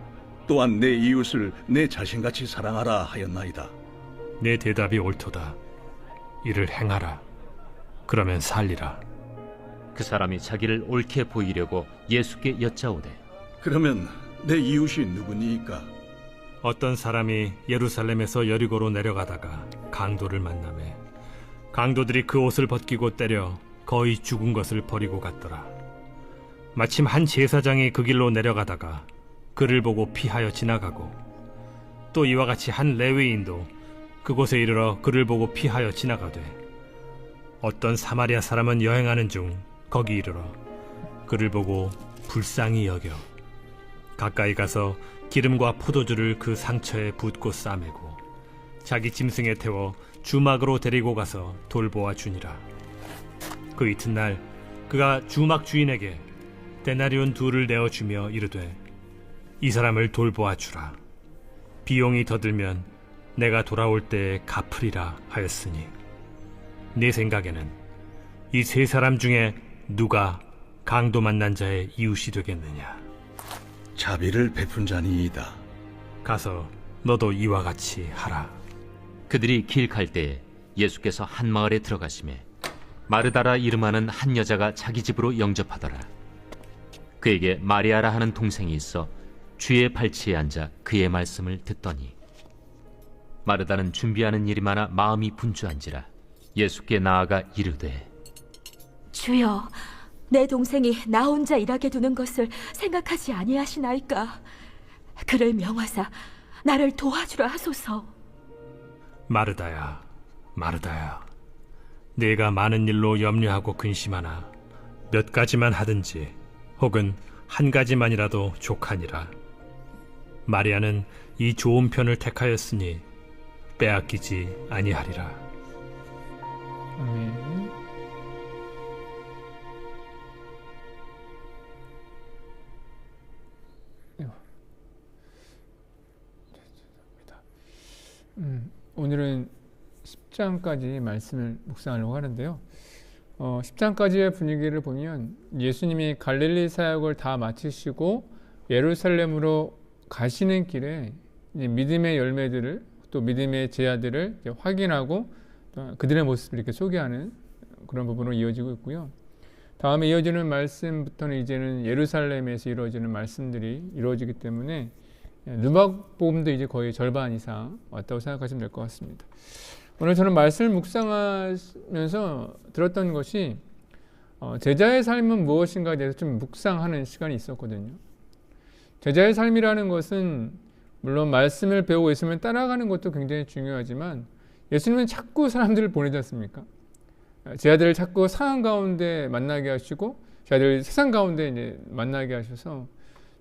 또한 내 이웃을 내 자신같이 사랑하라 하였나이다. 내 대답이 옳도다. 이를 행하라. 그러면 살리라. 그 사람이 자기를 옳게 보이려고 예수께 여짜오되 그러면 내 이웃이 누구니이까? 어떤 사람이 예루살렘에서 여리고로 내려가다가 강도를 만나매 강도들이 그 옷을 벗기고 때려 거의 죽은 것을 버리고 갔더라. 마침 한 제사장이 그 길로 내려가다가 그를 보고 피하여 지나가고 또 이와 같이 한 레위인도 그곳에 이르러 그를 보고 피하여 지나가되 어떤 사마리아 사람은 여행하는 중 거기 이르러 그를 보고 불쌍히 여겨 가까이 가서 기름과 포도주를 그 상처에 붓고 싸매고 자기 짐승에 태워 주막으로 데리고 가서 돌보아 주니라. 그 이튿날 그가 주막 주인에게 데나리온 2를 내어주며 이르되 이 사람을 돌보아 주라. 비용이 더 들면 내가 돌아올 때에 갚으리라 하였으니 네 생각에는 이 세 사람 중에 누가 강도 만난 자의 이웃이 되겠느냐? 자비를 베푼 자니이다. 가서 너도 이와 같이 하라. 그들이 길 갈 때에 예수께서 한 마을에 들어가시매 마르다라 이름하는 한 여자가 자기 집으로 영접하더라. 그에게 마리아라 하는 동생이 있어 주의 발치에 앉아 그의 말씀을 듣더니 마르다는 준비하는 일이 많아 마음이 분주한지라 예수께 나아가 이르되 주여, 내 동생이 나 혼자 일하게 두는 것을 생각하지 아니하시나이까? 그를 명하사 나를 도와주라 하소서. 마르다야, 마르다야, 네가 많은 일로 염려하고 근심하나 몇 가지만 하든지 혹은 한 가지만이라도 족하니라. 마리아는 이 좋은 편을 택하였으니 빼앗기지 아니하리라. 아멘. 오늘은 10장까지 말씀을 묵상하려고 하는데요. 10장까지의 분위기를 보면 예수님이 갈릴리 사역을 다 마치시고 예루살렘으로 가시는 길에 이제 믿음의 열매들을 또 믿음의 제자들을 이제 확인하고 그들의 모습을 이렇게 소개하는 그런 부분으로 이어지고 있고요. 다음에 이어지는 말씀부터는 이제는 예루살렘에서 이루어지는 말씀들이 이루어지기 때문에 누가복음도 이제 거의 절반 이상 왔다고 생각하시면 될 것 같습니다. 오늘 저는 말씀을 묵상하면서 들었던 것이 제자의 삶은 무엇인가에 대해서 좀 묵상하는 시간이 있었거든요. 제자의 삶이라는 것은 물론 말씀을 배우고 있으면 따라가는 것도 굉장히 중요하지만 예수님은 자꾸 사람들을 보내지 않습니까? 제자들을 자꾸 상황 가운데 만나게 하시고 제자들을 세상 가운데 이제 만나게 하셔서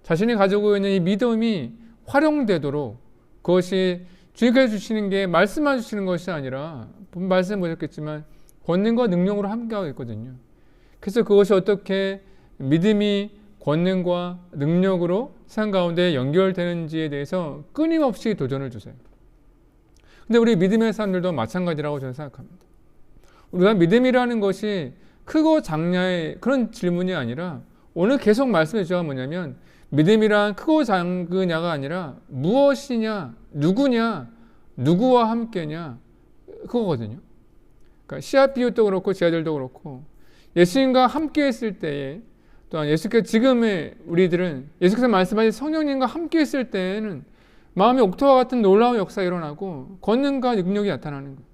자신이 가지고 있는 이 믿음이 활용되도록 그것이 주님께서 주시는 게 말씀만 주시는 것이 아니라 말씀 보셨겠지만 권능과 능력으로 함께하고 있거든요. 그래서 그것이 어떻게 믿음이 권능과 능력으로 세상 가운데 연결되는지에 대해서 끊임없이 도전을 주세요. 근데 우리 믿음의 사람들도 마찬가지라고 저는 생각합니다. 우리가 믿음이라는 것이 크고 작냐의 그런 질문이 아니라 오늘 계속 말씀해 주신 건 뭐냐면 믿음이란 크고 작으냐가 아니라 무엇이냐, 누구냐, 누구와 함께냐 그거거든요. 그러니까 씨앗 비유도 그렇고 제자들도 그렇고 예수님과 함께 했을 때에 또한 예수께서 지금의 우리들은 예수께서 말씀하신 성령님과 함께 했을 때에는 마음의 옥토와 같은 놀라운 역사가 일어나고 권능과 능력이 나타나는 거예요.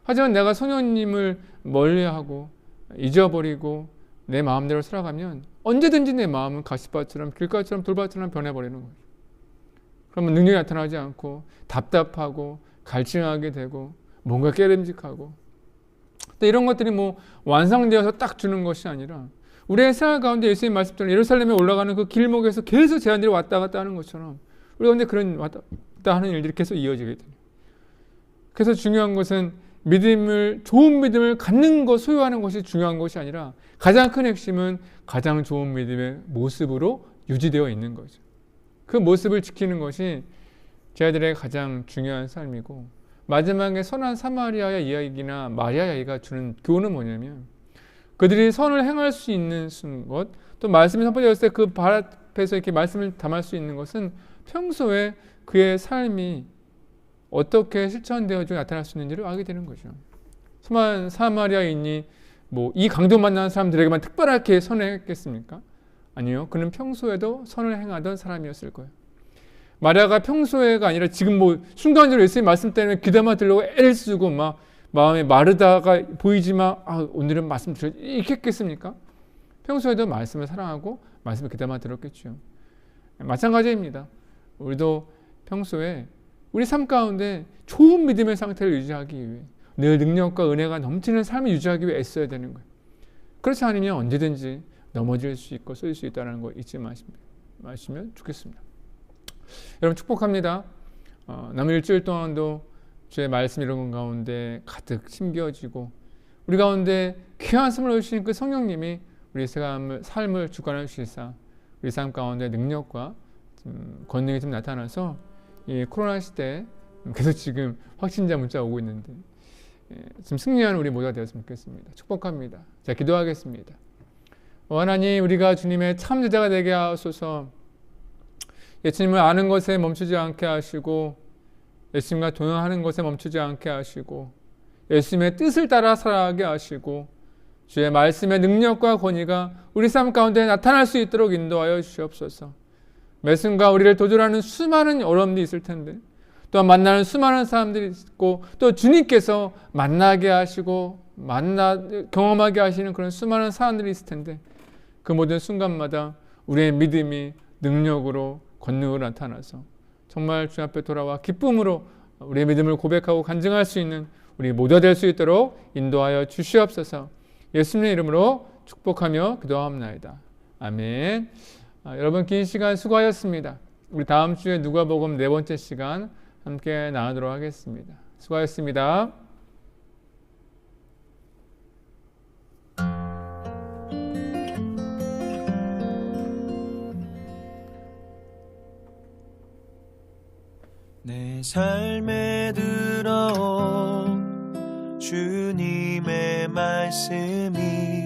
하지만 내가 성령님을 멀리하고 잊어버리고 내 마음대로 살아가면 언제든지 내 마음은 가시밭처럼 길가처럼 돌밭처럼 변해버리는 거예요. 그러면 능력이 나타나지 않고 답답하고 갈증하게 되고 뭔가 깨름직하고 근데 이런 것들이 뭐 완성되어서 딱 주는 것이 아니라 우리의 생활 가운데 예수님 말씀처럼 예루살렘에 올라가는 그 길목에서 계속 제자들이 왔다 갔다 하는 것처럼 우리 가운데 그런 왔다 갔다 하는 일들이 계속 이어지게 돼요. 그래서 중요한 것은 좋은 믿음을 갖는 것, 소유하는 것이 중요한 것이 아니라 가장 큰 핵심은 가장 좋은 믿음의 모습으로 유지되어 있는 거죠. 그 모습을 지키는 것이 제자들의 가장 중요한 삶이고 마지막에 선한 사마리아의 이야기나 마리아 이야기가 주는 교훈은 뭐냐면 그들이 선을 행할 수 있는 것, 또 말씀이 선포되었을 때 그 발 앞에서 이렇게 말씀을 담을 수 있는 것은 평소에 그의 삶이 어떻게 실천되어지고 나타날 수 있는지를 알게 되는 거죠. 선한 사마리아인이 뭐 이 강도 만나는 사람들에게만 특별하게 선행했겠습니까? 아니요. 그는 평소에도 선을 행하던 사람이었을 거예요. 마리아가 평소에가 아니라 지금 뭐 순간적으로 예수님 말씀 때문에 귀담아 들려고 애를 쓰고 막 마음에 마르다가 보이지만 오늘은 말씀 들을 이렇게 했겠습니까? 평소에도 말씀을 사랑하고 말씀을 귀담아 들었겠죠. 마찬가지입니다. 우리도 평소에 우리 삶 가운데 좋은 믿음의 상태를 유지하기 위해 늘 능력과 은혜가 넘치는 삶을 유지하기 위해 애써야 되는 거예요. 그렇지 않으면 언제든지 넘어질 수 있고 쓰일 수 있다는 거 잊지 마시면 좋겠습니다. 여러분 축복합니다. 남은 일주일 동안도 주의 말씀 이런 가운데 가득 심겨지고 우리 가운데 귀한 선물 주신 그 성령님이 우리 삶을 주관해 주시사 우리 삶 가운데 능력과 권능이 좀 나타나서 이 코로나 시대에 계속 지금 확진자 문자 오고 있는데 좀 승리하는 우리 모두가 되었으면 좋겠습니다. 축복합니다. 자, 기도하겠습니다. 하나님, 우리가 주님의 참 제자가 되게 하소서. 예수님을 아는 것에 멈추지 않게 하시고 예수님과 동행하는 것에 멈추지 않게 하시고 예수님의 뜻을 따라 살아가게 하시고 주의 말씀의 능력과 권위가 우리 삶 가운데 나타날 수 있도록 인도하여 주시옵소서. 매 순간 우리를 도전하는 수많은 어려움들이 있을 텐데 또한 만나는 수많은 사람들이 있고 또 주님께서 만나게 하시고 경험하게 하시는 그런 수많은 사람들이 있을 텐데 그 모든 순간마다 우리의 믿음이 능력으로 권능으로 나타나서 정말 주 앞에 돌아와 기쁨으로 우리의 믿음을 고백하고 간증할 수 있는 우리 모두가 될 수 있도록 인도하여 주시옵소서. 예수님의 이름으로 축복하며 기도합나이다. 아멘. 여러분 긴 시간 수고하셨습니다. 우리 다음 주에 누가복음 4번째 시간 함께 나누도록 하겠습니다. 수고하셨습니다. 내 삶에 들어온 주님의 말씀이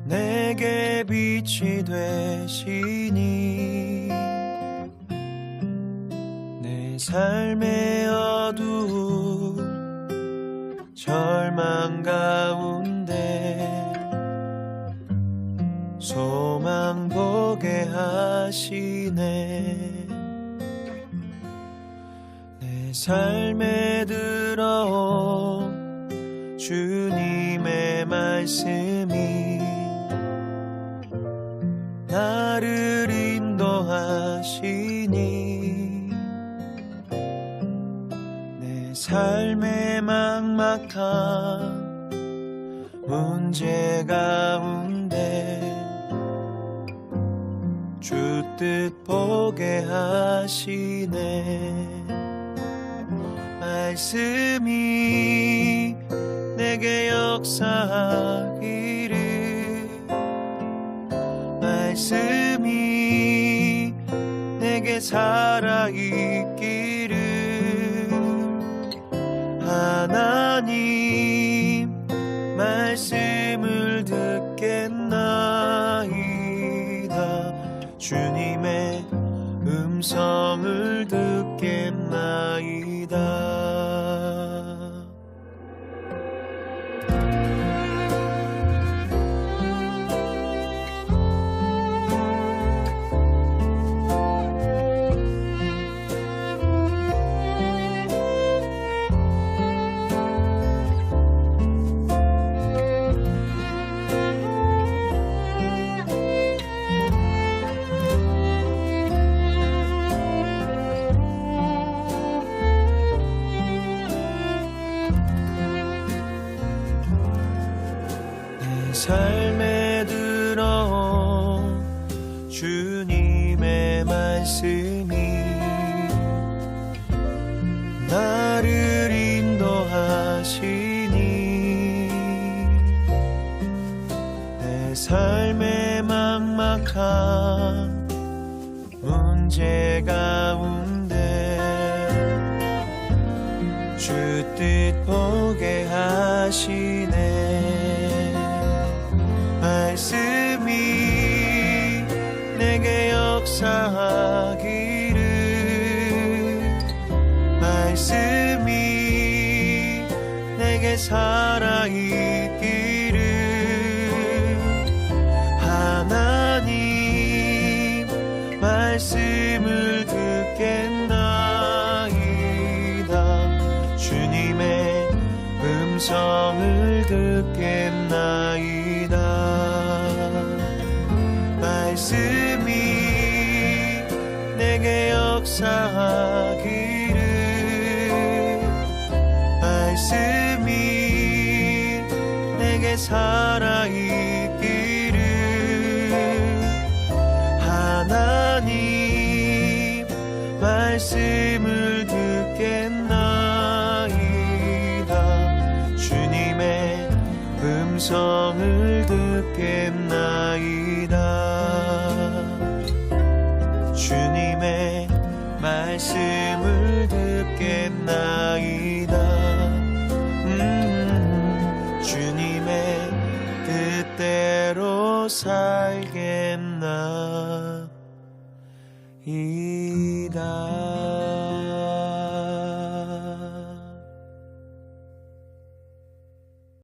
내게 빛이 되시니 내 삶의 어두운 절망 가운데 소망 보게 하시네. 내 삶에 들어온 주님의 말씀이 나를 인도하시니 내 삶의 막막한 문제 가운데 주 뜻 보게 하시네. 말씀이 내게 역사하기를 말씀이 내게 살아있기를 하나님 말씀을 듣겠나이다. 주님의 음성을 듣겠나이다. 삶에 들어온 주님의 말씀이 나를 인도하시니 내 삶의 막막한 문제 가운데 주 뜻 보게 하시네. 말씀이 내게 역사하기를 말씀이 내게 살아있기를 하나님 말씀을 듣겠나이다 주님의 음성을 듣겠나이다 말씀이 내게 역사하기를 말씀이 내게 살아있기를 하나님 말씀을 듣겠나이다 주님의 음성을 듣겠나이다 주님의 말씀을 듣겠나이다 주님의 뜻대로 살겠나이다